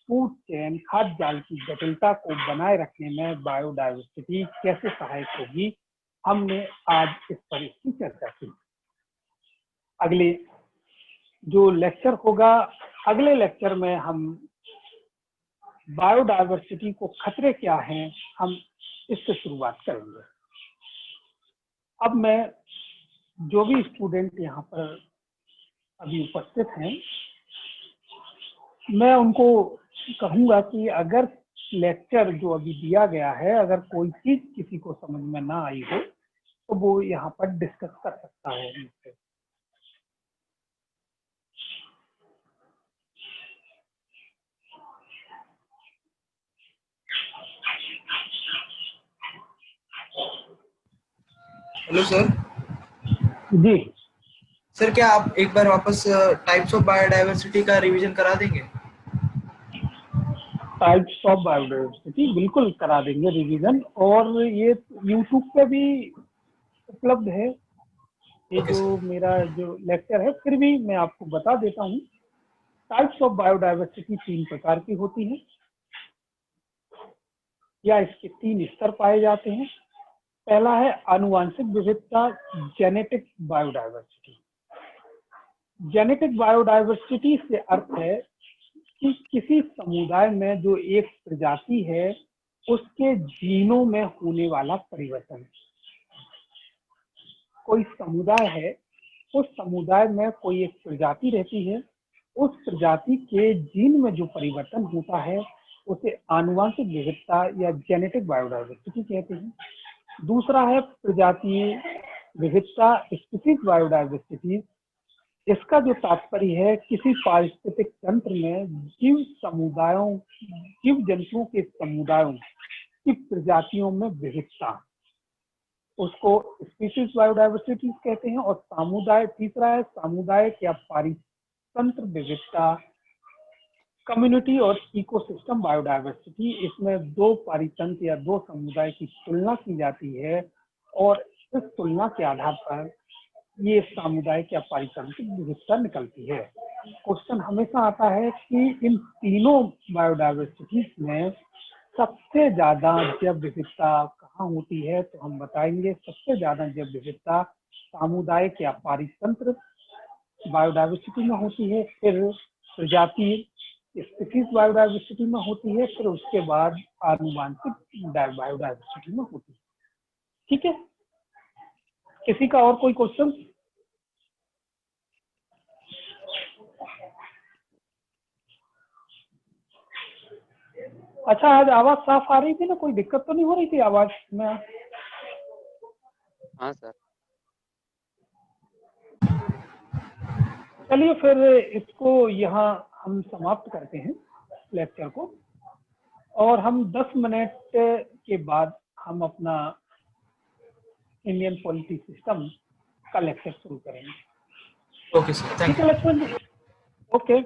फूड चेन, खाद्य जाल की जटिलता को बनाए रखने में बायोडाइवर्सिटी कैसे सहायक होगी। हमने आज इस पर इसकी चर्चा की। अगले जो लेक्चर होगा, अगले लेक्चर में हम बायोडाइवर्सिटी को खतरे क्या हैं, हम इससे शुरुआत करेंगे। अब मैं जो भी स्टूडेंट यहाँ पर अभी उपस्थित हैं, मैं उनको कहूँगा कि अगर लेक्चर जो अभी दिया गया है, अगर कोई चीज किसी को समझ में ना आई हो तो वो यहाँ पर डिस्कस कर सकता है मुझसे। Hello sir. जी सर, क्या आप एक बार वापस टाइप्स ऑफ बायोडाइवर्सिटी का रिवीजन करा देंगे? टाइप्स ऑफ बायोडाइवर्सिटी बिल्कुल करा देंगे रिवीजन, और ये यूट्यूब पे भी उपलब्ध है। ये ओके जो सर। मेरा जो लेक्चर है, फिर भी मैं आपको बता देता हूँ। टाइप्स ऑफ बायोडाइवर्सिटी 3 प्रकार की होती है, या इसके 3 स्तर पाए जाते हैं। पहला है आनुवंशिक विविधता, जेनेटिक बायोडाइवर्सिटी। जेनेटिक बायोडाइवर्सिटी से अर्थ है कि किसी समुदाय में जो एक प्रजाति है उसके जीनों में होने वाला परिवर्तन। कोई समुदाय है, उस समुदाय में कोई एक प्रजाति रहती है, उस प्रजाति के जीन में जो परिवर्तन होता है उसे आनुवंशिक विविधता या जेनेटिक बायोडाइवर्सिटी कहते हैं। दूसरा है प्रजातीय विविधता, स्पीसीज बायोडाइवर्सिटी। इसका जो तात्पर्य है किसी पारिस्थितिक तंत्र में जीव जंतुओं के समुदायों की प्रजातियों में विविधता, उसको स्पीसीज बायोडाइवर्सिटी कहते हैं। और तीसरा है सामुदायिक या पारितंत्र विविधता, कम्युनिटी और इकोसिस्टम बायोडाइवर्सिटी। इसमें 2 पारितंत्र या 2 समुदाय की तुलना की जाती है और इस तुलना के आधार पर ये सामुदायिक या पारितंत्रिक विविधता निकलती है। क्वेश्चन हमेशा आता है कि इन तीनों बायोडायवर्सिटीज में सबसे ज्यादा जैव विविधता कहाँ होती है, तो हम बताएंगे सबसे ज्यादा जैव विविधता सामुदायिक या पारितंत्र बायोडायवर्सिटी में होती है, फिर प्रजाति स्पीसीज बायोडायवर्सिटी में होती है, फिर उसके बाद आनुवांशिक बायोडायवर्सिटी में होती है। ठीक है, किसी का और कोई क्वेश्चन? अच्छा, आज आवाज साफ आ रही थी ना, कोई दिक्कत तो नहीं हो रही थी आवाज में? हाँ सर। चलिए फिर इसको यहाँ हम समाप्त करते हैं लेक्चर को, और हम 10 मिनट के बाद हम अपना इंडियन पॉलिटी सिस्टम का लेक्चर शुरू करेंगे। ओके सर, थैंक ठीक यू। है लक्ष्मण जी, ओके।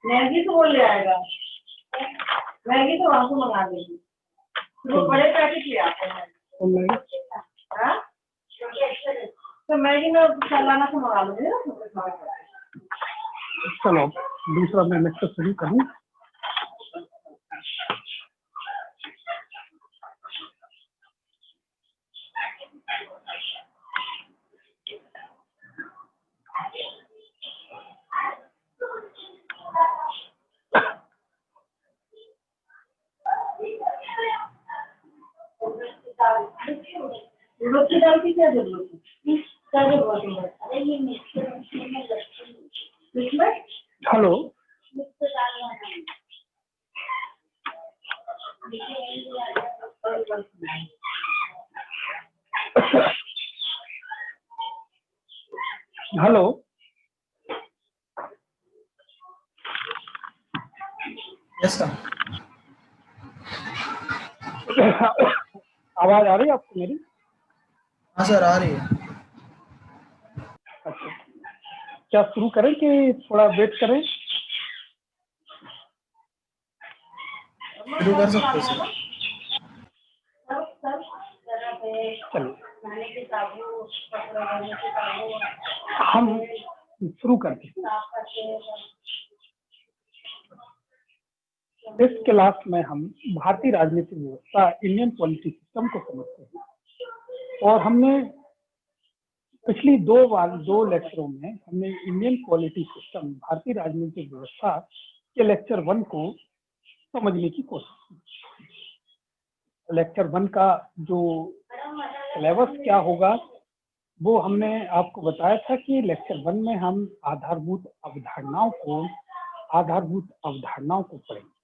मैगी तो बोल जाएगा, मैगी तो वहाँ से मंगा देगी, वो बड़े पैकेट ले आते हैं। हाँ? तो मैगी में सालाना से मंगा लूँगी ना। चलो दूसरा मैं लेक्चर शुरू करूँ। उड़द की दाल की क्या जरूरत है? क्या जरूरत है? अरे ये इसमें हेलो, हेलो, यस सर। आवाज आ रही है आपको मेरी? हाँ सर, आ रही है। अच्छा, क्या शुरू करें कि थोड़ा वेट करें? शुरू कर सकते सर। चलिए हम शुरू करते हैं। इस क्लास में हम भारतीय राजनीतिक व्यवस्था, इंडियन पॉलिटिक्स सिस्टम को समझते हैं और हमने पिछली दो लेक्चरों में हमने इंडियन पॉलिटिक्स सिस्टम, भारतीय राजनीतिक व्यवस्था के लेक्चर 1 को समझने की कोशिश की। लेक्चर 1 का जो सिलेबस क्या होगा वो हमने आपको बताया था कि लेक्चर 1 में हम आधारभूत अवधारणाओं को पढ़ेंगे।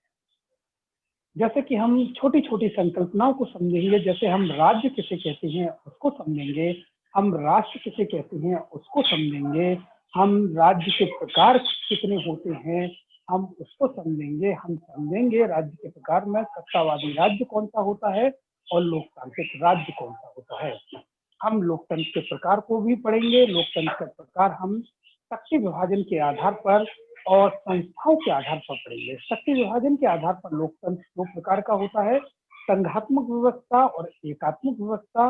जैसे कि हम छोटी छोटी संकल्पनाओं को समझेंगे, जैसे हम राज्य किसे कहते हैं उसको समझेंगे, हम राष्ट्र किसे कहते हैं उसको समझेंगे, हम राज्य के प्रकार कितने होते हैं हम उसको समझेंगे। हम समझेंगे राज्य के प्रकार में सत्तावादी राज्य कौन सा होता है और लोकतांत्रिक राज्य कौन सा होता है। हम लोकतंत्र के प्रकार को भी पढ़ेंगे, लोकतंत्र के प्रकार हम शक्ति विभाजन के आधार पर और संस्थाओं के आधार पर पढ़ेंगे। शक्ति विभाजन के आधार पर लोकतंत्र दो प्रकार का होता है, संघात्मक व्यवस्था और एकात्मक व्यवस्था।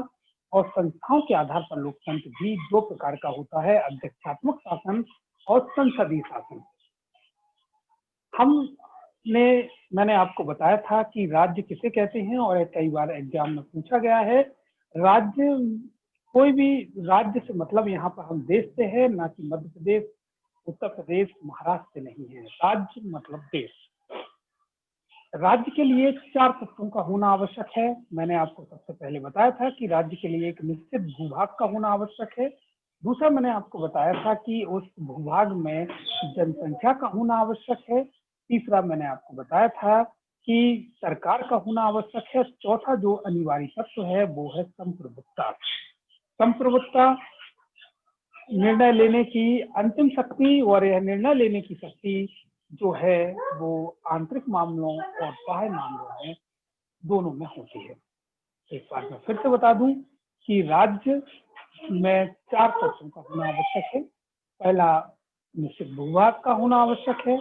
और संस्थाओं के आधार पर लोकतंत्र भी दो प्रकार का होता है, अध्यक्षात्मक शासन और संसदीय शासन। मैंने आपको बताया था कि राज्य किसे कहते हैं और कई बार एग्जाम में पूछा गया है। राज्य, कोई भी राज्य से मतलब यहाँ पर हम देश से है, ना कि मध्य प्रदेश, उत्तर प्रदेश, महाराष्ट्र से नहीं है। राज्य मतलब देश। राज्य के लिए 4 तत्वों का होना आवश्यक है। मैंने आपको सबसे पहले बताया था कि राज्य के लिए एक निश्चित भूभाग का होना आवश्यक है। दूसरा मैंने आपको बताया था कि उस भूभाग में जनसंख्या का होना आवश्यक है। तीसरा मैंने आपको बताया था कि सरकार का होना आवश्यक है। चौथा जो अनिवार्य तत्व है वो है संप्रभुता। संप्रभुता निर्णय लेने की अंतिम शक्ति, और यह निर्णय लेने की शक्ति जो है वो आंतरिक मामलों और बाह्य मामलों में दोनों में होती है। एक बार मैं फिर से बता दूं कि राज्य में 4 तत्वों का होना आवश्यक है। पहला, निश्चित भूभाग का होना आवश्यक है,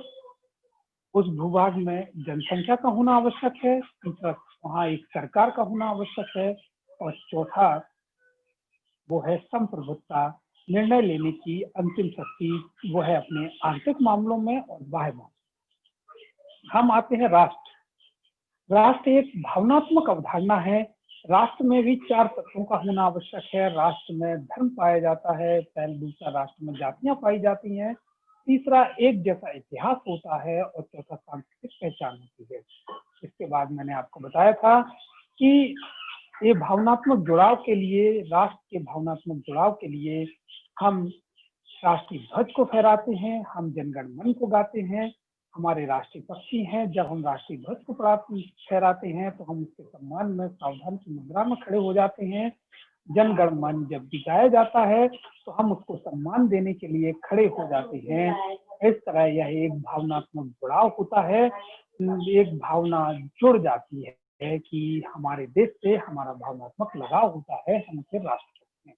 उस भूभाग में जनसंख्या का होना आवश्यक है। तीसरा, वहाँ एक सरकार का होना आवश्यक है। और चौथा वो है संप्रभुता, निर्णय लेने की अंतिम शक्ति वो है अपने आंतरिक मामलों में और बाह्य मामलों। हम आते हैं राष्ट्र। राष्ट्र एक भावनात्मक अवधारणा है। राष्ट्र में भी 4 तत्वों का होना आवश्यक है। राष्ट्र में धर्म पाया जाता है। पहले, दूसरा, राष्ट्र में जातियां पाई जाती हैं। तीसरा, एक जैसा इतिहास होता है। और चौथा, सांस्कृतिक पहचान होती है। इसके बाद मैंने आपको बताया था कि ये भावनात्मक जुड़ाव के लिए, राष्ट्र के भावनात्मक जुड़ाव के लिए हम राष्ट्रीय ध्वज को फहराते हैं, हम जनगण मन को गाते हैं, हमारे राष्ट्रीय पक्षी हैं। जब हम राष्ट्रीय ध्वज को फहराते हैं तो हम उसके सम्मान में सावधान की मुद्रा में खड़े हो जाते हैं। जनगण मन जब भी गाया जाता है तो हम उसको सम्मान देने के लिए खड़े हो जाते हैं। इस तरह यह एक भावनात्मक जुड़ाव होता है। एक भावना जुड़ जाती है कि हमारे देश से हमारा भावनात्मक लगाव होता है, हम उसे राष्ट्र कहते हैं।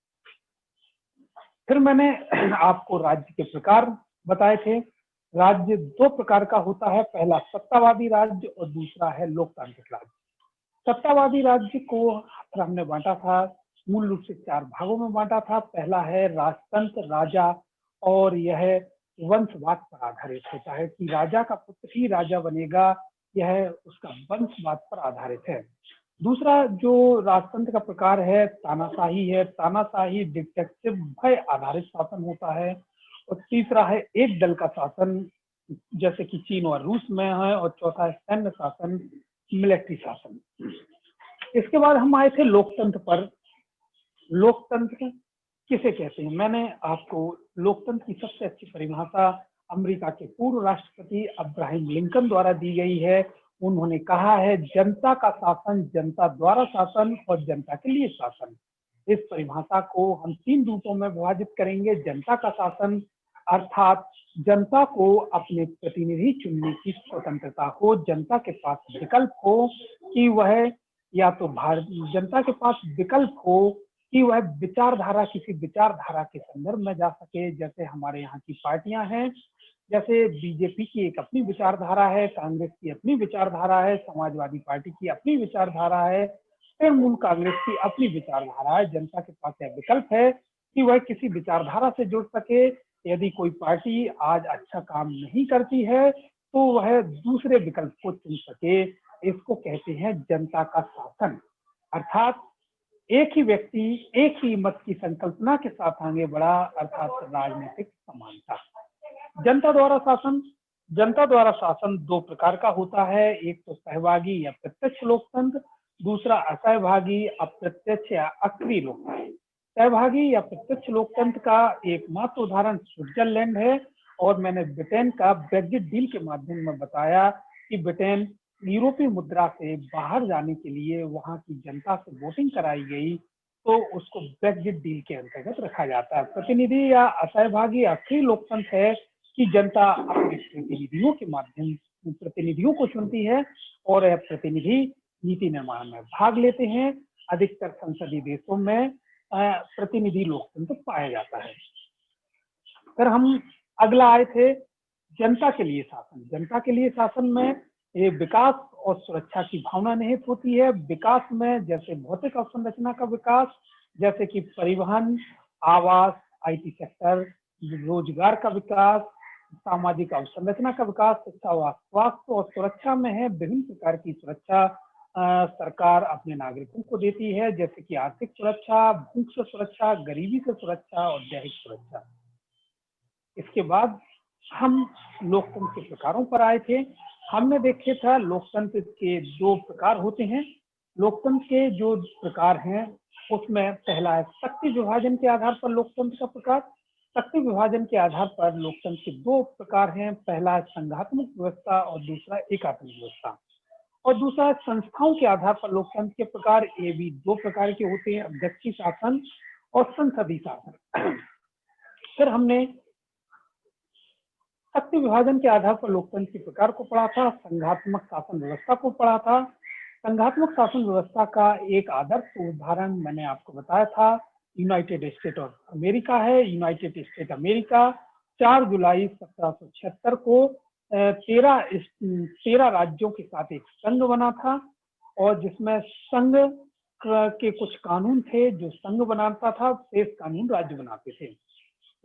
फिर मैंने आपको राज्य के प्रकार बताए थे। राज्य 2 प्रकार का होता है, पहला सत्तावादी राज्य और दूसरा है लोकतांत्रिक राज्य। सत्तावादी राज्य को हमने बांटा था, मूल रूप से 4 भागों में बांटा था। पहला है राजतंत्र, राजा, और यह वंशवाद पर आधारित होता है कि राजा का पुत्र ही राजा बनेगा, यह उसका वंशवाद पर आधारित है। दूसरा जो राजतंत्र का प्रकार है तानाशाही है। तानाशाही डिक्टेटरशिप, भय आधारित शासन होता है। और तीसरा है एक दल का शासन, जैसे कि चीन और रूस में है। और चौथा है सैन्य शासन, मिलिट्री शासन। इसके बाद हम आए थे लोकतंत्र पर। लोकतंत्र किसे कहते हैं? मैंने आपको लोकतंत्र की सबसे अच्छी परिभाषा अमेरिका के पूर्व राष्ट्रपति अब्राहम लिंकन द्वारा दी गई है। उन्होंने कहा है, जनता का शासन, जनता द्वारा शासन और जनता के लिए शासन। इस परिभाषा को हम 3 रूपों में विभाजित करेंगे। जनता का शासन अर्थात जनता को अपने प्रतिनिधि चुनने की स्वतंत्रता हो, जनता के पास विकल्प हो कि वह या तो जनता के पास विकल्प हो कि वह विचारधारा, किसी विचारधारा के संदर्भ में जा सके। जैसे हमारे यहाँ की पार्टियां हैं, जैसे बीजेपी की एक अपनी विचारधारा है, कांग्रेस की अपनी विचारधारा है, समाजवादी पार्टी की अपनी विचारधारा है, तृणमूल कांग्रेस की अपनी विचारधारा है। जनता के पास यह विकल्प है कि वह किसी विचारधारा से जुड़ सके। यदि कोई पार्टी आज अच्छा काम नहीं करती है तो वह दूसरे विकल्प को चुन सके। इसको कहते हैं जनता का शासन। अर्थात एक ही व्यक्ति एक ही मत की संकल्पना के साथ आगे बढ़ा, अर्थात राजनीतिक समानता। जनता द्वारा शासन। जनता द्वारा शासन 2 प्रकार का होता है, एक तो सहभागी या प्रत्यक्ष लोकतंत्र, दूसरा असहभागी, अप्रत्यक्ष या अक्रिय लोकतंत्र। सहभागी या प्रत्यक्ष लोकतंत्र का एकमात्र उदाहरण स्विट्जरलैंड है। और मैंने ब्रिटेन का ब्रेक्जिट डील के माध्यम में बताया कि ब्रिटेन यूरोपीय मुद्रा से बाहर जाने के लिए वहां की जनता से वोटिंग कराई गई, तो उसको ब्रेक्जिट डील के अंतर्गत रखा जाता है। प्रतिनिधि या असहभागी अक्रिय लोकतंत्र है कि जनता अपने प्रतिनिधियों के माध्यम प्रतिनिधियों को चुनती है और यह प्रतिनिधि नीति निर्माण में भाग लेते हैं। अधिकतर संसदीय देशों में प्रतिनिधि लोकतंत्र पाया जाता है। फिर हम अगला आए थे जनता के लिए शासन। जनता के लिए शासन में ये विकास और सुरक्षा की भावना निहित होती है। विकास में जैसे भौतिक अवसंरचना का विकास, जैसे कि परिवहन, आवास, आईटी सेक्टर, रोजगार का विकास, सामाजिक अवसंरचना का विकास, शिक्षा व स्वास्थ्य और सुरक्षा में है विभिन्न प्रकार की सुरक्षा सरकार अपने नागरिकों को देती है, जैसे कि आर्थिक सुरक्षा, भूख से सुरक्षा, गरीबी से सुरक्षा और दैहिक सुरक्षा। इसके बाद हम लोकतंत्र के प्रकारों पर आए थे। हमने देखे था लोकतंत्र के 2 प्रकार होते हैं। लोकतंत्र के जो प्रकार हैं उसमें पहला है शक्ति विभाजन के आधार पर लोकतंत्र का प्रकार। शक्ति विभाजन के आधार पर लोकतंत्र के 2 प्रकार हैं। पहला है संघात्मक व्यवस्था और दूसरा एकात्मक व्यवस्था। और दूसरा संस्थाओं के आधार पर लोकतंत्र के प्रकार। ये भी 2 प्रकार के होते हैं, अध्यक्षीय शासन और संसदीय शासन। फिर हमने शक्ति विभाजन के आधार पर लोकतंत्र के प्रकार को पढ़ा था, संघात्मक शासन व्यवस्था को पढ़ा था। संघात्मक शासन व्यवस्था का एक आदर्श उदाहरण मैंने आपको बताया था, यूनाइटेड स्टेट ऑफ अमेरिका है। यूनाइटेड स्टेट अमेरिका 4 जुलाई 1776 को 13 राज्यों के साथ एक संघ बना था, और जिसमें संघ के कुछ कानून थे जो संघ बनाता था, शेष कानून राज्य बनाते थे।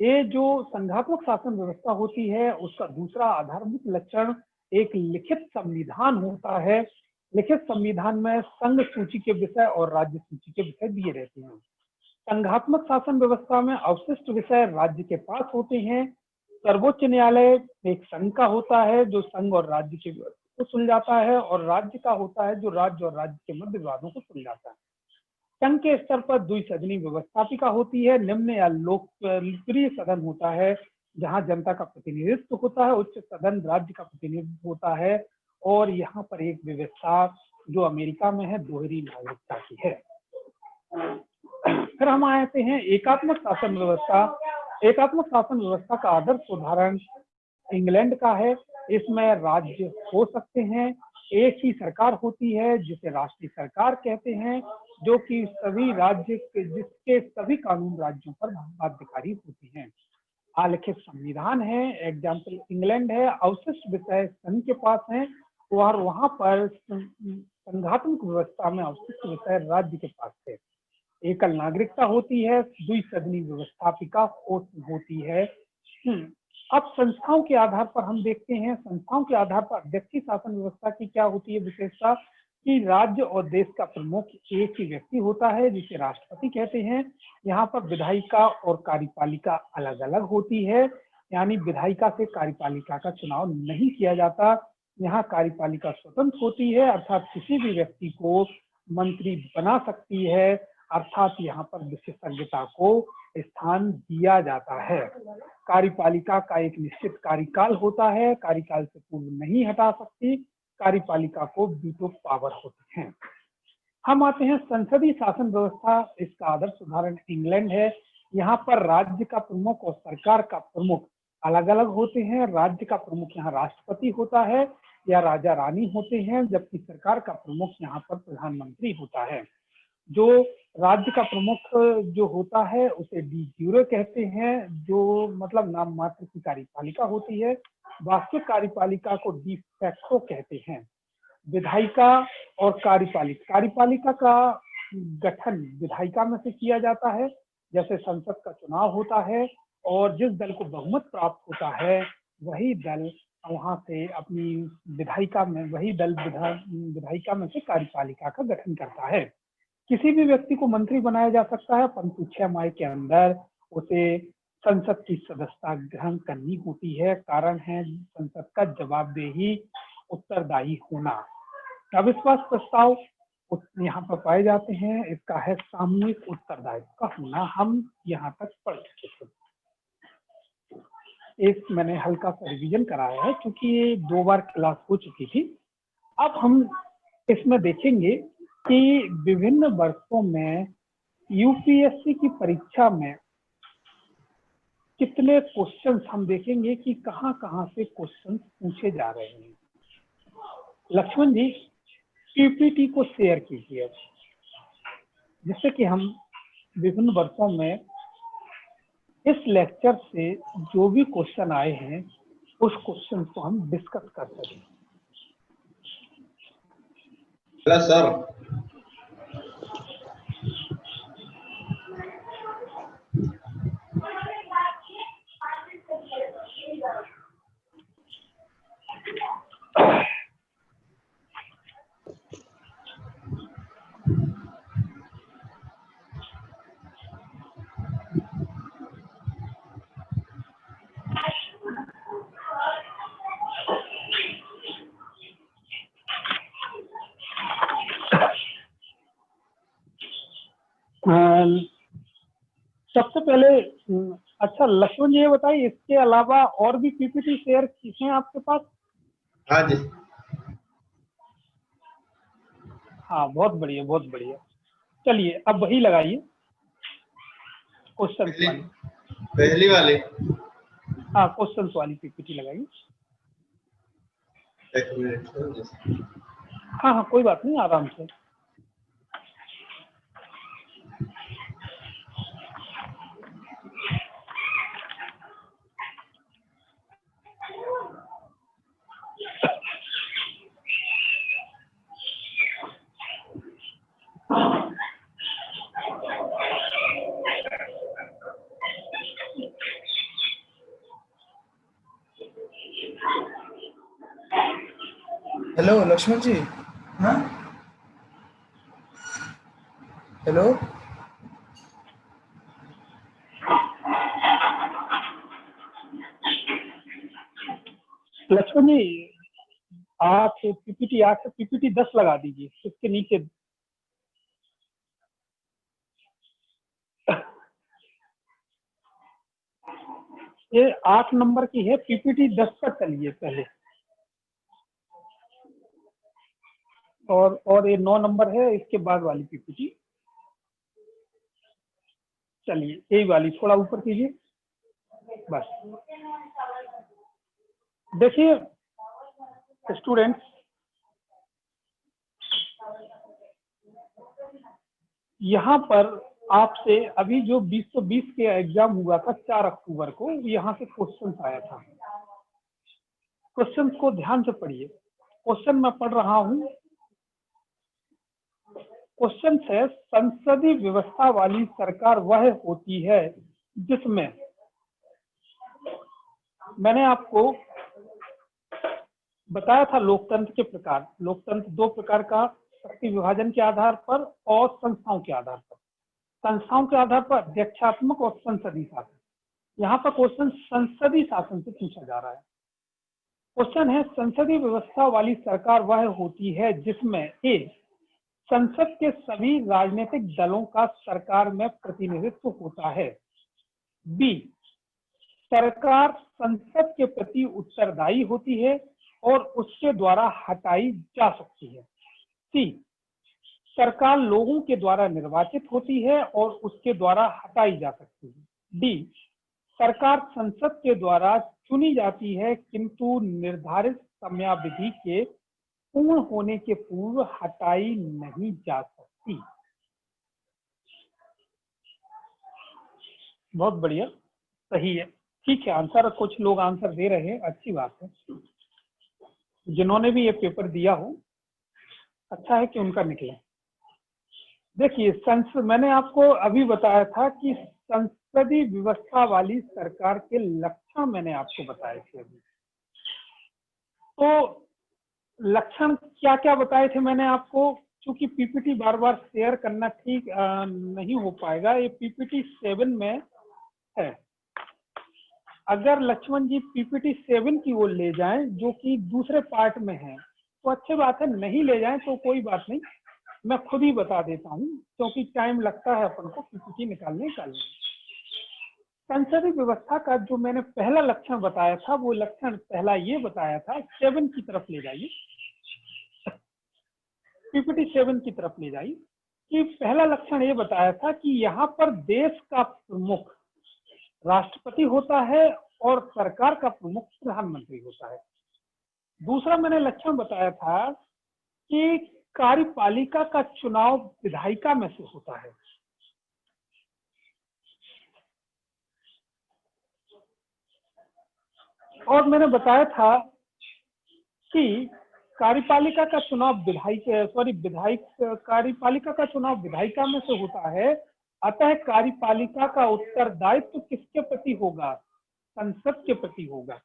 ये जो संघात्मक शासन व्यवस्था होती है उसका दूसरा आधारभूत लक्षण एक लिखित संविधान होता है। लिखित संविधान में संघ सूची के विषय और राज्य सूची के विषय दिए रहते हैं। संघात्मक शासन व्यवस्था में अवशिष्ट विषय राज्य के पास होते हैं। सर्वोच्च न्यायालय एक संघ का होता है जो संघ और राज्य के को सुलझाता है, और राज्य का होता है जो राज्य और राज्य के मध्य विवादों को सुलझाता है। संघ के स्तर पर द्विसदनी व्यवस्थापिका होती है। निम्न या लोकप्रिय सदन होता है जहां जनता का प्रतिनिधित्व होता है। उच्च सदन राज्य का प्रतिनिधित्व होता है, और यहाँ पर एक व्यवस्था जो अमेरिका में है दोहरी नागरिकता की है। फिर हम आते हैं एकात्मक शासन व्यवस्था। एकात्मक शासन व्यवस्था का आदर्श उदाहरण इंग्लैंड का है। इसमें राज्य हो सकते हैं, एक ही सरकार होती है जिसे राष्ट्रीय सरकार कहते हैं, जो कि सभी राज्य जिसके सभी कानून राज्यों पर बाध्यकारी होते हैं। आलिखित संविधान है, एग्जाम्पल इंग्लैंड है। अवशिष्ट विषय संघ के पास है, और वहां पर संघात्मक व्यवस्था में अवशिष्ट विषय राज्य के पास है। एकल नागरिकता होती है, द्विसदनी व्यवस्थापिका होती है। अब संस्थाओं के आधार पर हम देखते हैं, संस्थाओं के आधार पर अध्यक्षीय शासन व्यवस्था की क्या होती है विशेषता, कि राज्य और देश का प्रमुख एक ही व्यक्ति होता है जिसे राष्ट्रपति कहते हैं। यहाँ पर विधायिका और कार्यपालिका अलग अलग होती है, यानी विधायिका से कार्यपालिका का चुनाव नहीं किया जाता। यहाँ कार्यपालिका स्वतंत्र होती है, अर्थात किसी भी व्यक्ति को मंत्री बना सकती है, अर्थात यहाँ पर विशेषज्ञता को स्थान दिया जाता है। कार्यपालिका का एक निश्चित कार्यकाल होता है, कार्यकाल से पूर्व नहीं हटा सकती। कार्यपालिका को वीटो पावर होती है। हम आते हैं संसदीय शासन व्यवस्था। इसका आदर्श उदाहरण इंग्लैंड है। यहाँ पर राज्य का प्रमुख और सरकार का प्रमुख अलग अलग होते हैं। राज्य का प्रमुख यहाँ राष्ट्रपति होता है या राजा रानी होते हैं, जबकि सरकार का प्रमुख यहाँ पर प्रधानमंत्री होता है। जो राज्य का प्रमुख जो होता है उसे डी ज्यूरे कहते हैं, जो मतलब नाम मात्र की कार्यपालिका होती है। वास्तविक कार्यपालिका को डी फैक्टो कहते हैं। विधायिका और कार्यपालिका, कार्यपालिका का गठन विधायिका में से किया जाता है। जैसे संसद का चुनाव होता है और जिस दल को बहुमत प्राप्त होता है वही दल वहां से अपनी विधायिका में, वही दल विधायिका में से कार्यपालिका का गठन करता है। किसी भी व्यक्ति को मंत्री बनाया जा सकता है, परंतु 6 माह के अंदर उसे संसद की सदस्यता ग्रहण करनी होती है। कारण है संसद का जवाबदेही उत्तरदायी होना। अविश्वास प्रस्ताव यहाँ पर पाए जाते हैं, इसका है सामूहिक उत्तरदायित्व का होना। हम यहाँ तक पढ़ चुके थे। एक मैंने हल्का सा रिवीजन कराया है क्योंकि ये 2 बार क्लास हो चुकी थी। अब हम इसमें देखेंगे कि विभिन्न वर्षों में यूपीएससी की परीक्षा में कितने क्वेश्चंस हम देखेंगे कि कहां कहां से क्वेश्चंस पूछे जा रहे हैं। लक्ष्मण जी पीपीटी को शेयर कीजिए जिससे कि हम विभिन्न वर्षों में इस लेक्चर से जो भी क्वेश्चन आए हैं उस क्वेश्चन को हम डिस्कस कर सकें। Hello sir. सबसे पहले अच्छा लक्ष्मण जी ये बताइए, इसके अलावा और भी पीपीटी शेयर हैं आपके पास? हाँ जी। हाँ बहुत बढ़िया बहुत बढ़िया। चलिए अब वही लगाइए क्वेश्चन वाली। पहली वाली। हाँ क्वेश्चन वाली पीपीटी लगाइए। एक मिनट। हाँ हाँ कोई बात नहीं, आराम से। हेलो लक्ष्मण जी। हाँ हेलो। लक्ष्मण जी आप पीपीटी 8 से पीपीटी 10 लगा दीजिए इसके नीचे। ये 8 नंबर की है, पीपीटी 10 पर चलिए पहले। और ये 9 नंबर है, इसके बाद वाली पीपीटी। चलिए यही वाली थोड़ा ऊपर कीजिए बस। देखिए स्टूडेंट्स, यहाँ पर आपसे अभी जो 2020 के एग्जाम हुआ था 4 अक्टूबर को, यहाँ से क्वेश्चन आया था। क्वेश्चन को ध्यान से पढ़िए। क्वेश्चन मैं पढ़ रहा हूँ। क्वेश्चन है, संसदीय व्यवस्था वाली सरकार वह होती है जिसमें, मैंने आपको बताया था लोकतंत्र के प्रकार। लोकतंत्र 2 प्रकार का, शक्ति विभाजन के आधार पर और संस्थाओं के आधार पर। संस्थाओं के आधार पर अध्यक्षात्मक और संसदीय शासन। यहाँ पर क्वेश्चन संसदीय शासन से पूछा जा रहा है। क्वेश्चन है, संसदीय व्यवस्था वाली सरकार वह होती है जिसमें ए, संसद के सभी राजनीतिक दलों का सरकार में प्रतिनिधित्व होता है। बी, सरकार संसद के प्रति उत्तरदायी होती है और उसके द्वारा हटाई जा सकती है। सी, सरकार लोगों के द्वारा निर्वाचित होती है और उसके द्वारा हटाई जा सकती है। डी, सरकार संसद के द्वारा चुनी जाती है किंतु निर्धारित समयावधि के पूर्ण होने के पूर्व हटाई नहीं जा सकती। बहुत बढ़िया, सही है, ठीक है आंसर। कुछ लोग आंसर दे रहे हैं, अच्छी बात है। जिन्होंने भी ये पेपर दिया हो, अच्छा है कि उनका निकले। देखिए मैंने आपको अभी बताया था कि संसदीय व्यवस्था वाली सरकार के लक्षण मैंने आपको बताए थे अभी। तो लक्षण क्या क्या बताए थे मैंने आपको? क्योंकि पीपीटी बार बार शेयर करना ठीक नहीं हो पाएगा, ये पीपीटी 7 में है। अगर लक्ष्मण जी पीपीटी 7 की ओर ले जाएं जो कि दूसरे पार्ट में है तो अच्छी बात है, नहीं ले जाएं तो कोई बात नहीं, मैं खुद ही बता देता हूं क्योंकि टाइम लगता है अपन को पीपीटी निकालने का। संसदीय व्यवस्था का जो मैंने पहला लक्षण बताया था, वो लक्षण पहला ये बताया था, 7 की तरफ ले जाइए, पीपीटी 7 की तरफ ले जाइए, कि पहला लक्षण ये बताया था कि यहाँ पर देश का प्रमुख राष्ट्रपति होता है और सरकार का प्रमुख प्रधानमंत्री होता है। दूसरा मैंने लक्षण बताया था कि कार्यपालिका का चुनाव विधायिका में से होता है। और मैंने बताया था कि कार्यपालिका का चुनाव कार्यपालिका का चुनाव विधायिका में से होता है, अतः कार्यपालिका का उत्तरदायित्व किसके प्रति होगा? संसद के प्रति होगा।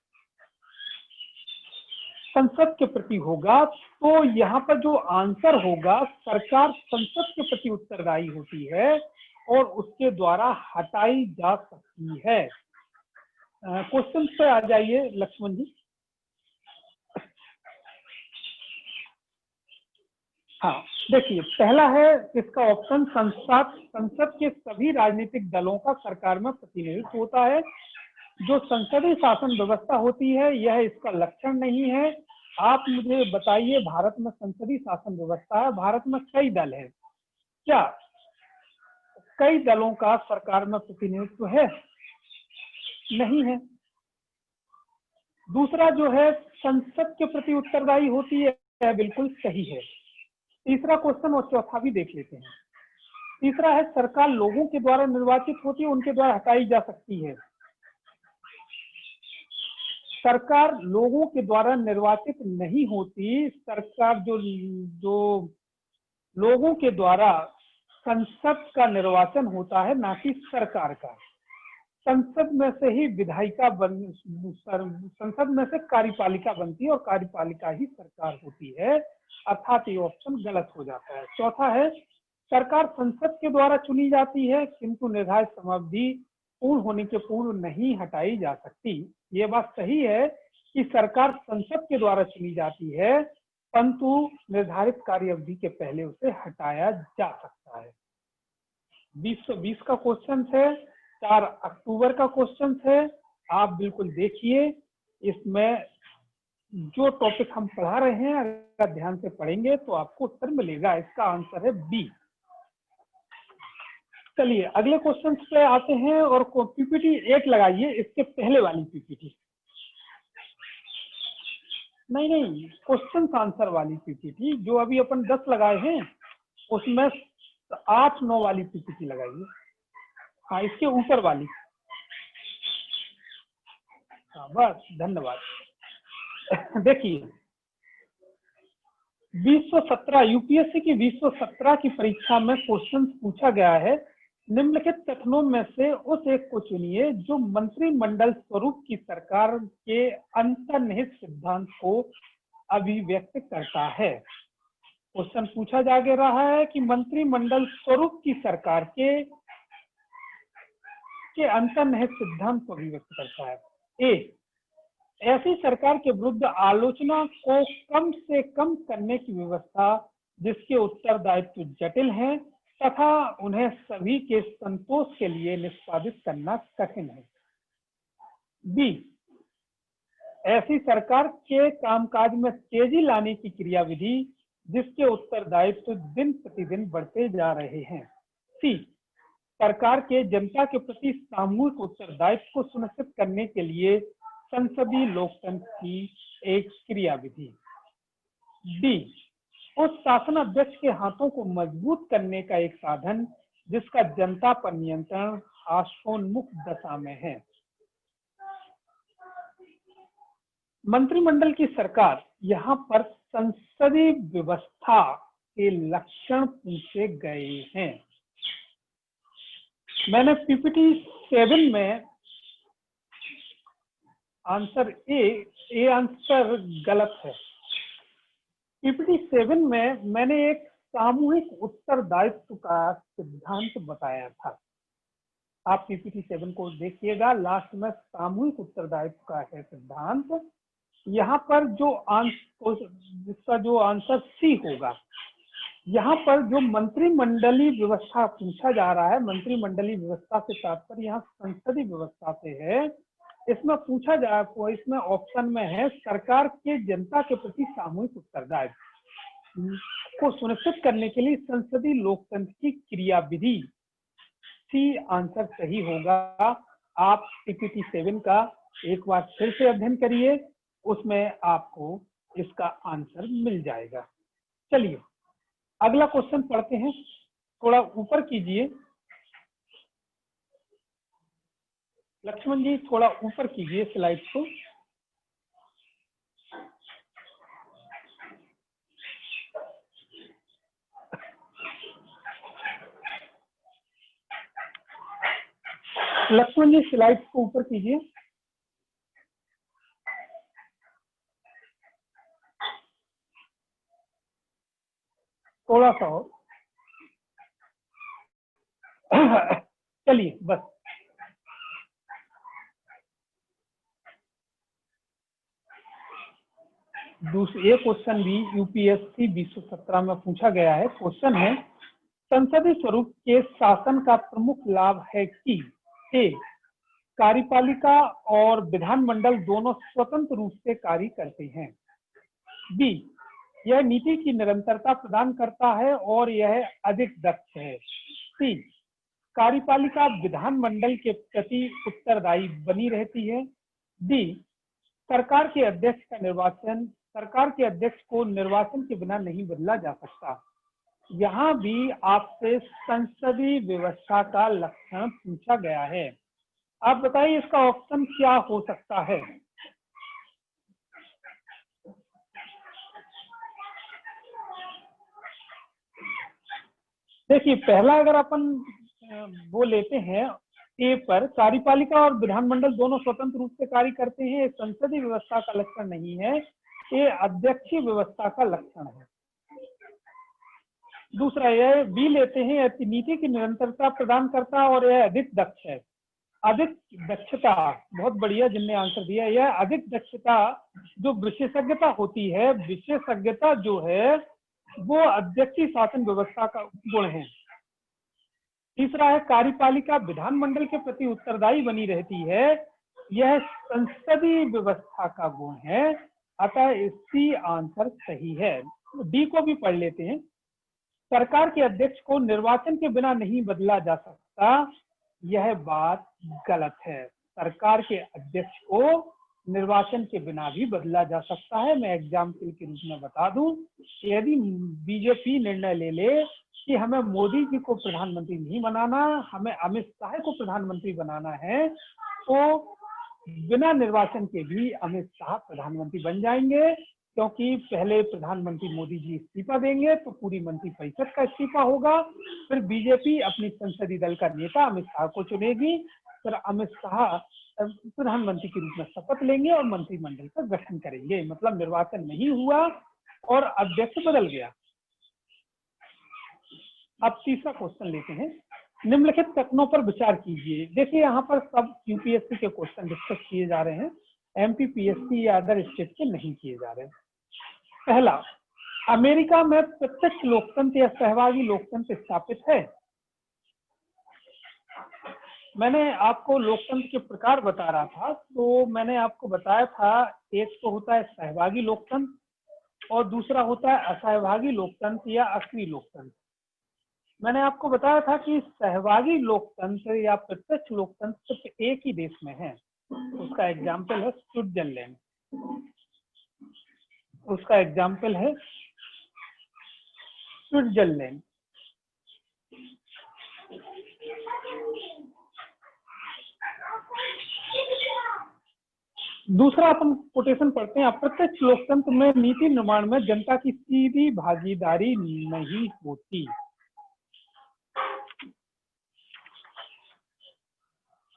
संसद के प्रति होगा। तो यहाँ पर जो आंसर होगा, सरकार संसद के प्रति उत्तरदायी होती है और उसके द्वारा हटाई जा सकती है। क्वेश्चन पे आ जाइए लक्ष्मण जी। हाँ, देखिए पहला है इसका ऑप्शन, संसद के सभी राजनीतिक दलों का सरकार में प्रतिनिधित्व होता है। जो संसदीय शासन व्यवस्था होती है यह इसका लक्षण नहीं है। आप मुझे बताइए, भारत में संसदीय शासन व्यवस्था है, भारत में कई दल है, क्या कई दलों का सरकार में प्रतिनिधित्व है? नहीं है। दूसरा जो है, संसद के प्रति उत्तरदायी होती है, बिल्कुल सही है। तीसरा क्वेश्चन और चौथा भी देख लेते हैं। तीसरा है, सरकार लोगों के द्वारा निर्वाचित होती है, उनके द्वारा हटाई जा सकती है। सरकार लोगों के द्वारा निर्वाचित नहीं होती। सरकार जो लोगों के द्वारा संसद का निर्वाचन होता है, ना कि सरकार का। संसद में से ही विधायिका संसद में से कार्यपालिका बनती है और कार्यपालिका ही सरकार होती है, अर्थात ये ऑप्शन गलत हो जाता है। चौथा है, सरकार संसद के द्वारा चुनी जाती है किंतु निर्धारित समावधि पूर्ण होने के पूर्व नहीं हटाई जा सकती। ये बात सही है कि सरकार संसद के द्वारा चुनी जाती है, परंतु निर्धारित कार्य अवधि के पहले उसे हटाया जा सकता है। 2020 का क्वेश्चन है, 4 अक्टूबर का क्वेश्चन है। आप बिल्कुल देखिए, इसमें जो टॉपिक हम पढ़ा रहे हैं अगर ध्यान से पढ़ेंगे तो आपको उत्तर मिलेगा। इसका आंसर है बी। चलिए अगले क्वेश्चन पे आते हैं और पीपीटी 1 लगाइए, इसके पहले वाली पीपीटी। नहीं, क्वेश्चन आंसर वाली पीपीटी जो अभी अपन 10 लगाए हैं उसमें 8-9 वाली पीपीटी लगाइए। हाँ, इसके ऊपर वाली। हाँ बस, धन्यवाद। देखिए 2017 यूपीएससी की 2017 की परीक्षा में क्वेश्चन पूछा गया है, निम्नलिखित कथनों में से उस एक को चुनिए जो मंत्रिमंडल स्वरूप की सरकार के अंतर्निहित सिद्धांत को अभिव्यक्त करता है। क्वेश्चन पूछा जा रहा है कि मंत्रिमंडल स्वरूप की सरकार के अंतर्निहित सिद्धांत को अभिव्यक्त करता है। ए, ऐसी सरकार के विरुद्ध आलोचना को कम से कम करने की व्यवस्था जिसके उत्तरदायित्व जटिल हैं तथा उन्हें सभी के संतोष के लिए निष्पादित करना कठिन है। बी, ऐसी सरकार के कामकाज में तेजी लाने की क्रियाविधि जिसके उत्तरदायित्व दिन प्रतिदिन बढ़ते जा रहे हैं। सी, सरकार के जनता के प्रति सामूहिक उत्तरदायित्व को सुनिश्चित करने के लिए संसदीय लोकतंत्र की एक क्रियाविधि। डी, उस शासन अध्यक्ष के हाथों को मजबूत करने का एक साधन जिसका जनता पर नियंत्रण हास्योन्मुख दशा में है। मंत्रिमंडल की सरकार, यहाँ पर संसदीय व्यवस्था के लक्षण पूछे गए हैं। मैंने पीपीटी 7 में आंसर ए आंसर गलत है। पीपीटी 7 में मैंने एक सामूहिक उत्तरदायित्व का सिद्धांत बताया था। आप पीपीटी 7 को देखिएगा, लास्ट में सामूहिक उत्तरदायित्व का है सिद्धांत। यहाँ पर जिसका जो आंसर सी होगा, यहाँ पर जो मंत्रिमंडलीय व्यवस्था पूछा जा रहा है, मंत्रिमंडलीय व्यवस्था से तात्पर्य यहाँ संसदीय व्यवस्था से है। इसमें पूछा जा इसमें ऑप्शन में है सरकार के जनता के प्रति सामूहिक उत्तरदायित्व को सुनिश्चित करने के लिए संसदीय लोकतंत्र की क्रियाविधि। सी आंसर सही होगा। आप पीपीटी 7 का एक बार फिर से अध्ययन करिए, उसमें आपको इसका आंसर मिल जाएगा। चलिए अगला क्वेश्चन पढ़ते हैं, थोड़ा ऊपर कीजिए लक्ष्मण जी, थोड़ा ऊपर कीजिए स्लाइड को। लक्ष्मण जी स्लाइड को ऊपर कीजिए। थोड़ा सा हो, चलिए बस। दूसरे क्वेश्चन भी यूपीएससी 2017 में पूछा गया है। क्वेश्चन है, संसदीय स्वरूप के शासन का प्रमुख लाभ है कि ए, कार्यपालिका और विधानमंडल दोनों स्वतंत्र रूप से कार्य करते हैं, बी, यह नीति की निरंतरता प्रदान करता है और यह अधिक दक्ष है, सी, कार्यपालिका विधानमंडल के प्रति उत्तरदायी बनी रहती है, डी, सरकार के अध्यक्ष को निर्वाचन के बिना नहीं बदला जा सकता। यहाँ भी आपसे संसदीय व्यवस्था का लक्षण पूछा गया है। आप बताइए इसका ऑप्शन क्या हो सकता है। देखिए, पहला अगर अपन वो लेते हैं ए पर, कार्यपालिका और विधानमंडल दोनों स्वतंत्र रूप से कार्य करते हैं, संसदीय व्यवस्था का लक्षण नहीं है, ये अध्यक्षीय व्यवस्था का लक्षण है। दूसरा यह बी लेते हैं, नीति की निरंतरता प्रदान करता है और यह अधिक दक्ष है। अधिक दक्षता, बहुत बढ़िया जिनने आंसर दिया। यह अधिक दक्षता जो विशेषज्ञता होती है, विशेषज्ञता जो है वो अध्यक्षीय शासन व्यवस्था का गुण है। तीसरा है, कार्यपालिका विधानमंडल के प्रति उत्तरदायी बनी रहती है, यह संसदीय व्यवस्था का गुण है। अतः इसकी आंसर सही है। डी को भी पढ़ लेते हैं। सरकार के अध्यक्ष को निर्वाचन के बिना नहीं बदला जा सकता, यह बात गलत है। सरकार के अध्यक्ष को निर्वाचन के बिना भी बदला जा सकता है। मैं एग्जाम्पल के रूप में बता दूं, यदि बीजेपी निर्णय ले ले कि हमें मोदी जी को प्रधानमंत्री नहीं बनाना, हमें अमित शाह को प्रधानमंत्री बनाना है, तो बिना निर्वाचन के भी अमित शाह प्रधानमंत्री बन जाएंगे, क्योंकि पहले प्रधानमंत्री मोदी जी इस्तीफा देंगे तो पूरी मंत्रिपरिषद का इस्तीफा होगा, फिर बीजेपी अपनी संसदीय दल का नेता अमित शाह को चुनेगी, फिर अमित शाह प्रधानमंत्री के रूप में शपथ लेंगे और मंत्रिमंडल का गठन करेंगे। मतलब निर्वाचन नहीं हुआ और अध्यक्ष बदल गया। अब तीसरा क्वेश्चन लेते हैं। निम्नलिखित कथनों पर विचार कीजिए। देखिए, यहाँ पर सब यूपीएससी के क्वेश्चन डिस्कस किए जा रहे हैं, एमपीपीएससी या अदर स्टेट के नहीं किए जा रहे हैं। पहला, अमेरिका में प्रत्यक्ष लोकतंत्र या सहभागी लोकतंत्र स्थापित है। मैंने आपको लोकतंत्र के प्रकार बता रहा था, तो मैंने आपको बताया था, एक तो होता है सहभागी लोकतंत्र और दूसरा होता है असहभागी लोकतंत्र या अक्रिय लोकतंत्र। मैंने आपको बताया था कि सहभागी लोकतंत्र या प्रत्यक्ष लोकतंत्र सिर्फ एक ही देश में है, उसका एग्जाम्पल है स्विट्जरलैंड। उसका एग्जाम्पल है स्विट्जरलैंड। दूसरा अपन कोटेशन पढ़ते हैं। अप्रत्यक्ष लोकतंत्र में नीति निर्माण में जनता की सीधी भागीदारी नहीं होती।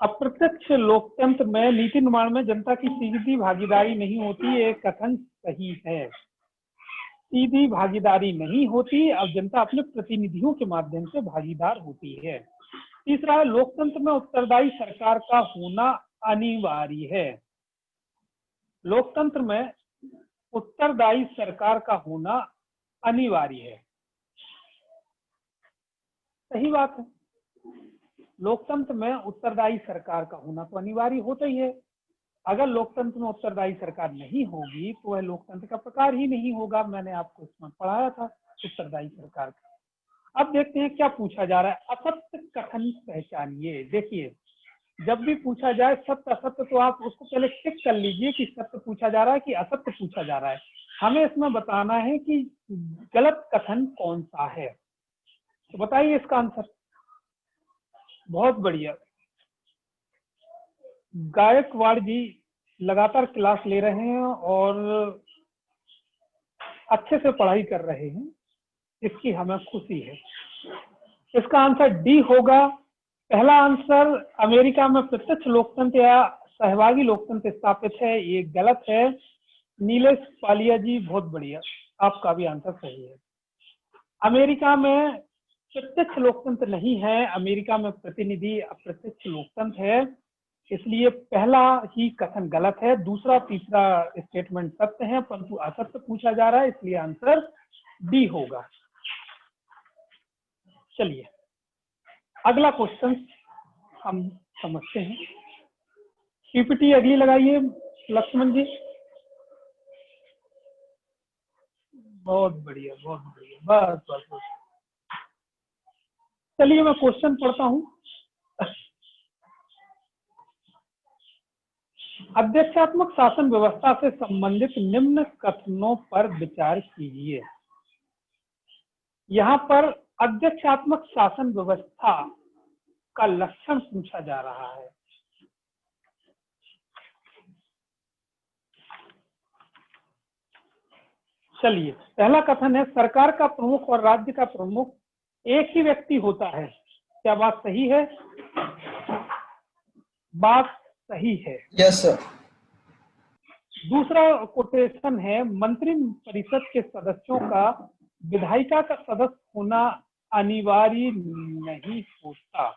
अप्रत्यक्ष लोकतंत्र में नीति निर्माण में जनता की सीधी भागीदारी नहीं होती, ये कथन सही है। सीधी भागीदारी नहीं होती, अब जनता अपने प्रतिनिधियों के माध्यम से भागीदार होती है। तीसरा है, लोकतंत्र में उत्तरदायी सरकार का होना अनिवार्य है। लोकतंत्र में उत्तरदायी सरकार का होना अनिवार्य है। सही बात है, लोकतंत्र में उत्तरदायी सरकार का होना तो अनिवार्य होता ही है। अगर लोकतंत्र में उत्तरदायी सरकार नहीं होगी तो वह लोकतंत्र का प्रकार ही नहीं होगा। मैंने आपको इसमें पढ़ाया था उत्तरदायी सरकार का। अब देखते हैं क्या पूछा जा रहा है। असत्य कथन पहचानिए। देखिए, जब भी पूछा जाए सत्य असत्य, तो आप उसको पहले टिक कर लीजिए कि सत्य पूछा जा रहा है कि असत्य पूछा जा रहा है। हमें इसमें बताना है कि गलत कथन कौन सा है। तो बताइए इसका आंसर। बहुत बढ़िया, गायकवाड़ जी लगातार क्लास ले रहे हैं और अच्छे से पढ़ाई कर रहे हैं, इसकी हमें खुशी है। इसका आंसर डी होगा, पहला आंसर अमेरिका में प्रत्यक्ष लोकतंत्र या सहभागी लोकतंत्र स्थापित है, ये गलत है। नीलेश पालिया जी बहुत बढ़िया, आपका भी आंसर सही है। अमेरिका में प्रत्यक्ष लोकतंत्र नहीं है, अमेरिका में प्रतिनिधि अप्रत्यक्ष लोकतंत्र है, इसलिए पहला ही कथन गलत है। दूसरा तीसरा स्टेटमेंट सत्य है, परंतु असत्य पूछा जा रहा है, इसलिए आंसर डी होगा। चलिए अगला क्वेश्चन हम समझते हैं। पीपीटी अगली लगाइए लक्ष्मण जी। बहुत बढ़िया, बहुत बढ़िया, बस बस बस। चलिए मैं क्वेश्चन पढ़ता हूं। अध्यक्षात्मक शासन व्यवस्था से संबंधित निम्न कथनों पर विचार कीजिए। यहाँ पर अध्यक्षात्मक शासन व्यवस्था का लक्षण पूछा जा रहा है। चलिए पहला कथन है, सरकार का प्रमुख और राज्य का प्रमुख एक ही व्यक्ति होता है। क्या बात सही है? बात सही है। Yes sir. दूसरा कोटेशन है, मंत्री परिषद के सदस्यों का विधायिका का सदस्य होना अनिवार्य नहीं होता।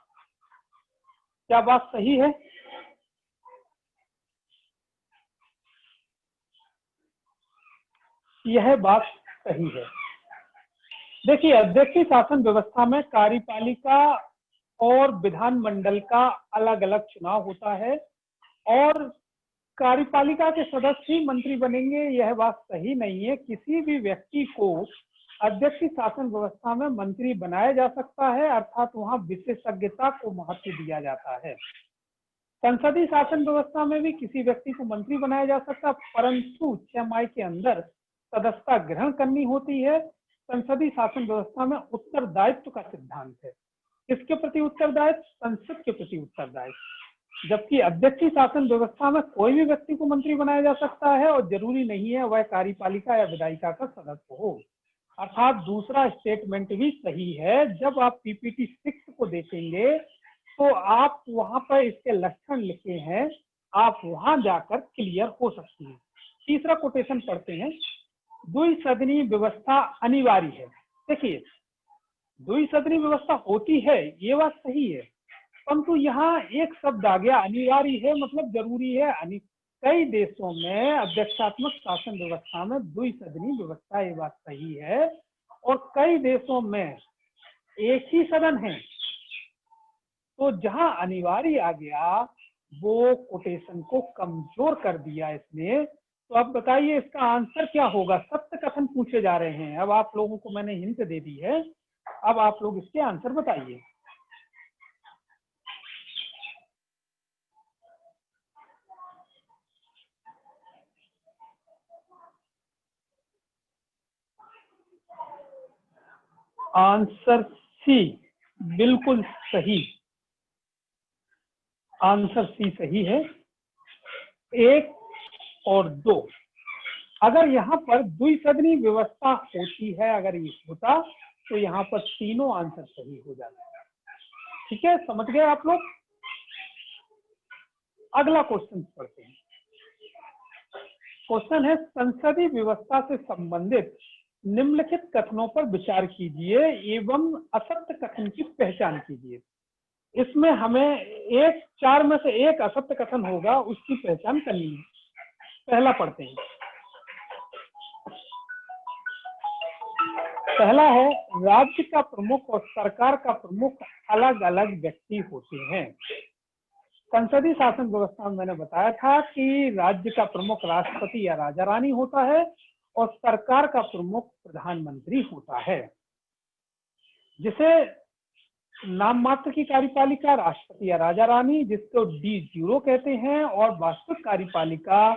क्या बात सही है? यह बात सही है। देखिए अध्यक्षीय शासन व्यवस्था में कार्यपालिका और विधानमंडल का अलग अलग चुनाव होता है और कार्यपालिका के सदस्य ही मंत्री बनेंगे, यह बात सही नहीं है। किसी भी व्यक्ति को अध्यक्षीय शासन व्यवस्था में मंत्री बनाया जा सकता है, अर्थात वहां विशेषज्ञता को महत्व दिया जाता है। संसदीय शासन व्यवस्था में भी किसी व्यक्ति को मंत्री बनाया जा सकता है, परंतु 6 माह के अंदर सदस्यता ग्रहण करनी होती है। संसदीय शासन व्यवस्था में उत्तरदायित्व का सिद्धांत है। किसके प्रति उत्तरदायित्व? संसद के प्रति उत्तरदायित्व। जबकि अध्यक्षीय शासन व्यवस्था में कोई भी व्यक्ति को मंत्री बनाया जा सकता है और जरूरी नहीं है वह कार्यपालिका या विधायिका का सदस्य हो। अर्थात दूसरा स्टेटमेंट भी सही है। जब आप पीपीटी 6 को देखेंगे तो आप वहां पर इसके लक्षण लिखे हैं, आप वहां जाकर क्लियर हो सकती हैं। तीसरा कोटेशन पढ़ते हैं, द्विसदनीय व्यवस्था अनिवार्य है। देखिए द्विसदनीय व्यवस्था होती है, ये बात सही है, परंतु यहाँ एक शब्द आ गया अनिवार्य है, मतलब जरूरी है। कई देशों में अध्यक्षात्मक शासन व्यवस्था में द्विसदनीय व्यवस्था, ये बात सही है, और कई देशों में एक ही सदन है। तो जहां अनिवार्य आ गया वो कोटेशन को कमजोर कर दिया इसने। तो अब बताइए इसका आंसर क्या होगा? सत्य कथन पूछे जा रहे हैं। अब आप लोगों को मैंने हिंट दे दी है, अब आप लोग इसके आंसर बताइए। आंसर सी बिल्कुल सही, आंसर सी सही है। 1 और 2, अगर यहाँ पर द्विसदनीय व्यवस्था होती है, अगर ये होता तो यहाँ पर तीनों आंसर सही हो जाते। ठीक है, समझ गए आप लोग? अगला क्वेश्चन पढ़ते हैं। क्वेश्चन है, संसदीय व्यवस्था से संबंधित निम्नलिखित कथनों पर विचार कीजिए एवं असत्य कथन की पहचान कीजिए। इसमें हमें 4 में से एक असत्य कथन होगा, उसकी पहचान करनी है। पहला पढ़ते हैं। पहला है, राज्य का प्रमुख और सरकार का प्रमुख अलग अलग व्यक्ति होते हैं। संसदीय शासन व्यवस्था में मैंने बताया था कि राज्य का प्रमुख राष्ट्रपति या राजा रानी होता है और सरकार का प्रमुख प्रधानमंत्री होता है, जिसे नाम मात्र की कार्यपालिका राष्ट्रपति या राजा रानी, जिसको D0 कहते हैं, और वास्तविक कार्यपालिका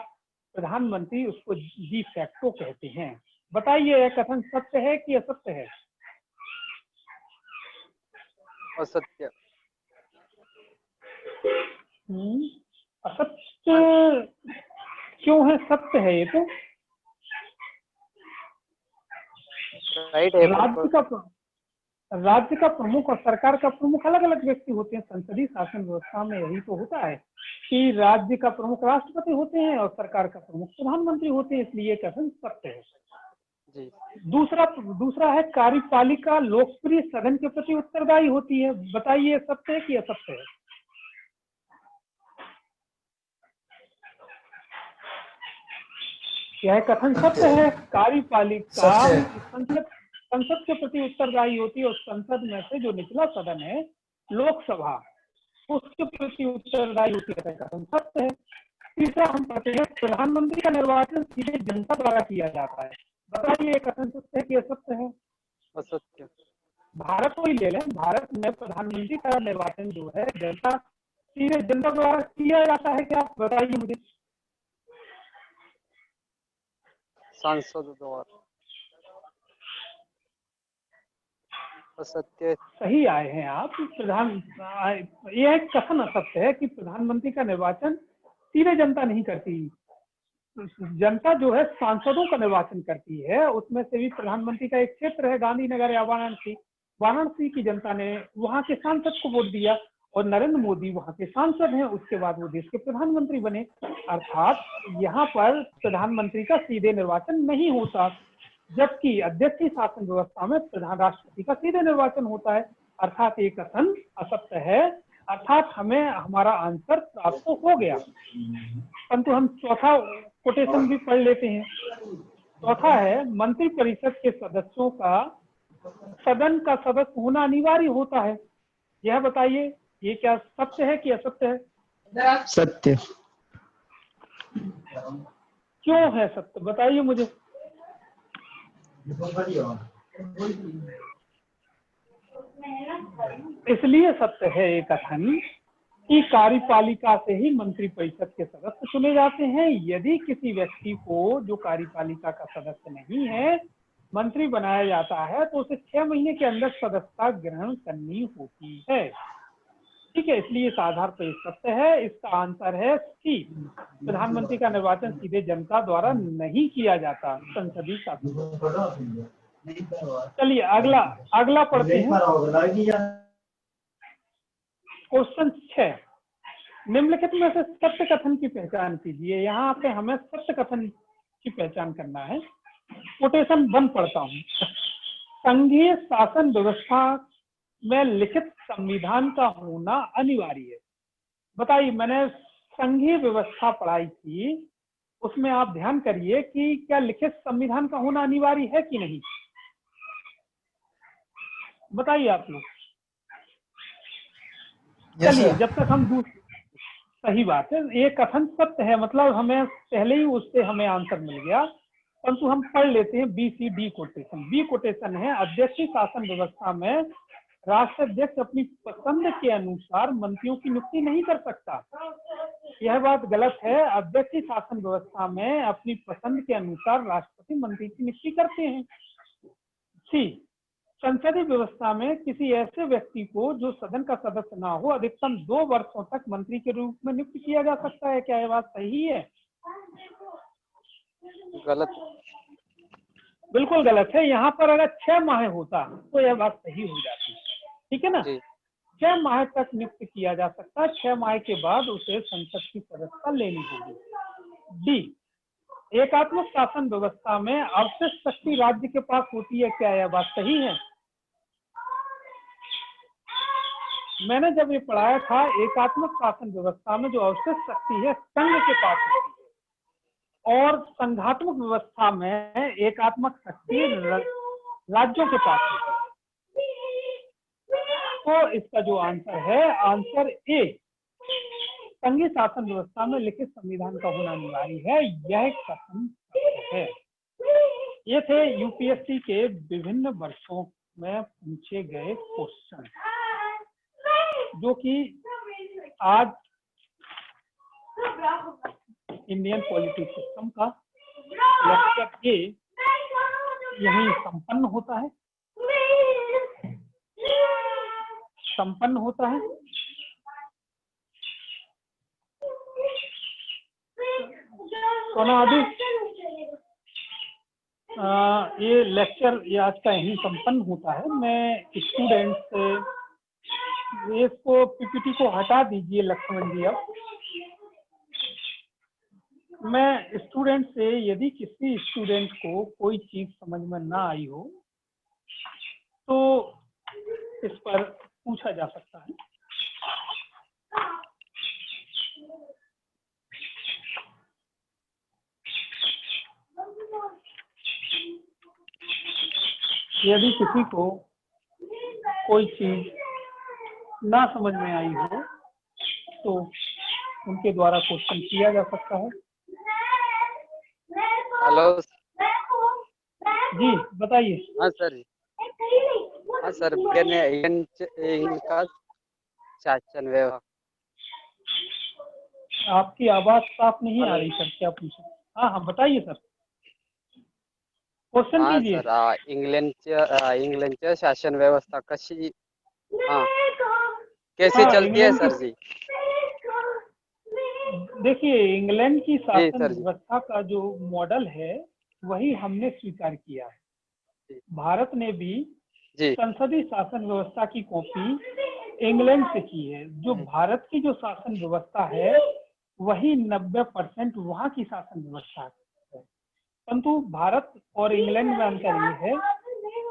प्रधानमंत्री, उसको डी फैक्टो कहते हैं। बताइए यह कथन सत्य है कि असत्य है? असत्य। असत्य क्यों है? सत्य है ये तो। राइट है। राज्य का प्रमुख और सरकार का प्रमुख अलग अलग व्यक्ति होते हैं। संसदीय शासन व्यवस्था में यही तो होता है कि राज्य का प्रमुख राष्ट्रपति होते हैं और सरकार का प्रमुख प्रधानमंत्री होते हैं, इसलिए कथन सत्य है। जी। दूसरा है कार्यपालिका लोकप्रिय सदन के प्रति उत्तरदायी होती है। बताइए सत्य है कि असत्य है? यह कथन सत्य है। कार्यपालिका संसद के प्रति उत्तरदायी होती है और संसद में से जो निचला सदन है लोकसभा, उसके प्रति उत्तरदायी होती है। कथन सत्य है। तीसरा हम पढ़ते हैं प्रधानमंत्री का निर्वाचन सीधे जनता द्वारा किया जाता है। बताइए कथन सत्य है कि असत्य है? असत्य। भारत को ही ले लें, भारत में प्रधानमंत्री का निर्वाचन जो है सीधे जनता द्वारा किया जाता है क्या? बताइए मुझे। सांसद द्वारा। असत्य। सही आए हैं आप। यह कथन असत्य है कि प्रधानमंत्री का निर्वाचन सीधे जनता नहीं करती। जनता जो है सांसदों का निर्वाचन करती है। उसमें से भी प्रधानमंत्री का एक क्षेत्र है गांधीनगर या वाराणसी की जनता ने वहां के सांसद को वोट दिया और नरेंद्र मोदी वहां के सांसद हैं। उसके बाद वो देश के प्रधानमंत्री बने। अर्थात यहाँ पर प्रधानमंत्री का सीधे निर्वाचन नहीं होता, जबकि अध्यक्षीय शासन व्यवस्था में प्रधान राष्ट्रपति का सीधे निर्वाचन होता है। अर्थात ये कथन असत्य है। अर्थात हमें हमारा आंसर प्राप्त तो हो गया, परंतु हम चौथा कोटेशन भी पढ़ लेते हैं। चौथा है मंत्रिपरिषद के सदस्यों का सदन का सदस्य होना अनिवार्य होता है। यह बताइए ये क्या सत्य है कि असत्य है? सत्य। क्यों है सत्य? बताइए मुझे। इसलिए सत्य है ये कथन कि कार्यपालिका से ही मंत्रिपरिषद के सदस्य चुने जाते हैं। यदि किसी व्यक्ति को जो कार्यपालिका का सदस्य नहीं है मंत्री बनाया जाता है तो उसे 6 महीने के अंदर सदस्यता ग्रहण करनी होती है। ठीक है, इसलिए इस आधार पर सत्य है। इसका आंसर है सी, प्रधानमंत्री का निर्वाचन सीधे जनता द्वारा नहीं किया जाता, संसदीय शासन। चलिए अगला पढ़ते हैं। क्वेश्चन 6, निम्नलिखित में से सत्य कथन की पहचान कीजिए। यहाँ पे हमें सत्य कथन की पहचान करना है। कोटेशन 1 पढ़ता हूँ। संघीय शासन व्यवस्था में लिखित संविधान का होना अनिवार्य है। बताइए, मैंने संघीय व्यवस्था पढ़ाई थी, उसमें आप ध्यान करिए कि क्या लिखित संविधान का होना अनिवार्य है कि नहीं? बताइए आप लोग। चलिए, जब तक हम सही बात है, ये कथन सत्य है, मतलब हमें पहले ही उससे हमें आंसर मिल गया। परंतु हम पढ़ लेते हैं B C D quotation. B quotation है अध्यक्षीय शासन व्यवस्था में राष्ट्राध्यक्ष अपनी पसंद के अनुसार मंत्रियों की नियुक्ति नहीं कर सकता। यह बात गलत है। अध्यक्षीय शासन व्यवस्था में अपनी पसंद के अनुसार राष्ट्रपति मंत्री की नियुक्ति करते हैं। सी, संसदीय व्यवस्था में किसी ऐसे व्यक्ति को जो सदन का सदस्य ना हो अधिकतम 2 वर्षों तक मंत्री के रूप में नियुक्त किया जा सकता है। क्या यह बात सही है? गलत। बिल्कुल गलत है। यहाँ पर अगर 6 माह होता तो यह बात सही हो जाती। ठीक है ना? 6 माह तक नियुक्त किया जा सकता है। 6 माह के बाद उसे संसद की सदस्यता लेनी होगी। डी, एकात्मक शासन व्यवस्था में अवशिष्ट शक्ति राज्य के पास होती है। क्या यह बात सही है? मैंने जब ये पढ़ाया था, एकात्मक शासन व्यवस्था में जो अवशिष्ट शक्ति है संघ के पास होती है और संघात्मक व्यवस्था में एकात्मक शक्ति राज्यों के पास होती है। तो इसका जो आंसर है, आंसर ए, संघीय शासन व्यवस्था में लिखित संविधान का होना अनिवार्य है। यह कथन है। ये थे यूपीएससी के विभिन्न वर्षों में पूछे गए क्वेश्चन, जो कि आज इंडियन पॉलिटी सिस्टम का लेक्चर ए यहीं संपन्न होता है। सोना आदि ये लेक्चर ये आज का यहीं संपन्न होता है। मैं स्टूडेंट से इसको पीपीटी को हटा दीजिए लक्ष्मण जी। अब मैं स्टूडेंट से यदि किसी स्टूडेंट को कोई चीज समझ में ना आई हो तो इस पर पूछा जा सकता है। यदि किसी को कोई चीज ना समझ में आई हो तो उनके द्वारा क्वेश्चन किया जा सकता है। हेलो। जी बताइए। हाँ सर। हाँ सर, मैंने इनका शासन व्यवस्था। आपकी आवाज साफ नहीं आ रही सर, क्या पूछे? हाँ हाँ बताइए सर, क्वेश्चन हाँ कीजिए। सर, इंग्लंडच्या शासन व्यवस्था कशी कैसे हाँ, चलती है इंग्लैंड सर की जी? देखिए, इंग्लैंड की शासन सर जी। व्यवस्था का जो मॉडल है वही हमने स्वीकार किया है। जी। भारत ने भी जी संसदीय शासन व्यवस्था की कॉपी इंग्लैंड से की है। जो भारत की जो शासन व्यवस्था है वही 90% वहाँ की शासन व्यवस्था है। परंतु भारत और इंग्लैंड में अंतर ये है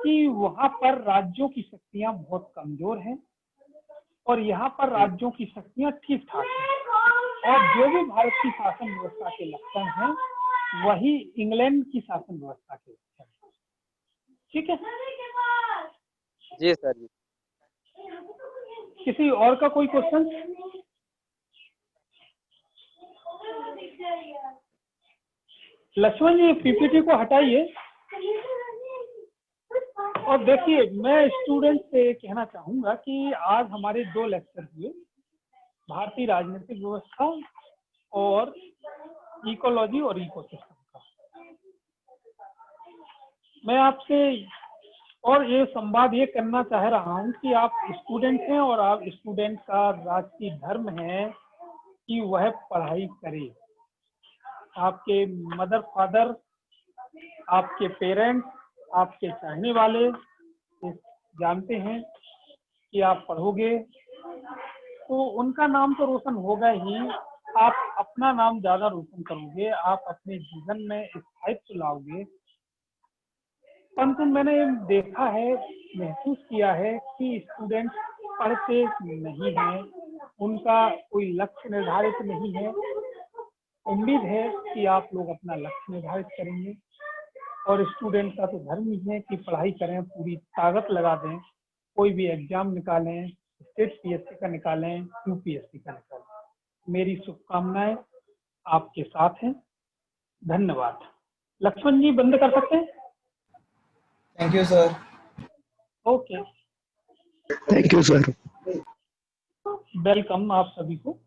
कि वहाँ पर राज्यों की शक्तियाँ बहुत कमजोर हैं और यहाँ पर राज्यों की शक्तियाँ ठीक ठाक हैं। और जो भी भारत की शासन व्यवस्था के लक्षण हैं वही इंग्लैंड की शासन व्यवस्था के लक्षण हैं। ठीक है जी सर जी। किसी और का कोई क्वेश्चन? लक्ष्मण जी पीपीटी को हटाइए। और देखिए, मैं स्टूडेंट से कहना चाहूंगा कि आज हमारे 2 लेक्चर हुए, भारतीय राजनीतिक व्यवस्था और इकोलॉजी और इकोसिस्टम का। मैं आपसे और ये संवाद ये करना चाह रहा हूँ कि आप स्टूडेंट हैं और आप स्टूडेंट का राष्ट्रीय धर्म है कि वह पढ़ाई करे। आपके मदर फादर, आपके पेरेंट्स, आपके चाहने वाले जानते हैं कि आप पढ़ोगे तो उनका नाम तो रोशन होगा ही, आप अपना नाम ज्यादा रोशन करोगे, आप अपने जीवन में स्थायित्व लाओगे। परंतु मैंने देखा है, महसूस किया है कि स्टूडेंट पढ़ते नहीं हैं, उनका कोई लक्ष्य निर्धारित नहीं है। उम्मीद है कि आप लोग अपना लक्ष्य निर्धारित करेंगे और स्टूडेंट का तो धर्म ही है कि पढ़ाई करें, पूरी ताकत लगा दें, कोई भी एग्जाम निकालें, स्टेट पीएससी का निकालें, यूपीएससी का निकालें। मेरी शुभकामनाएं आपके साथ हैं। धन्यवाद। लक्ष्मण जी बंद कर सकते हैं? Thank you sir. Okay, thank you sir. Welcome आप सभी को।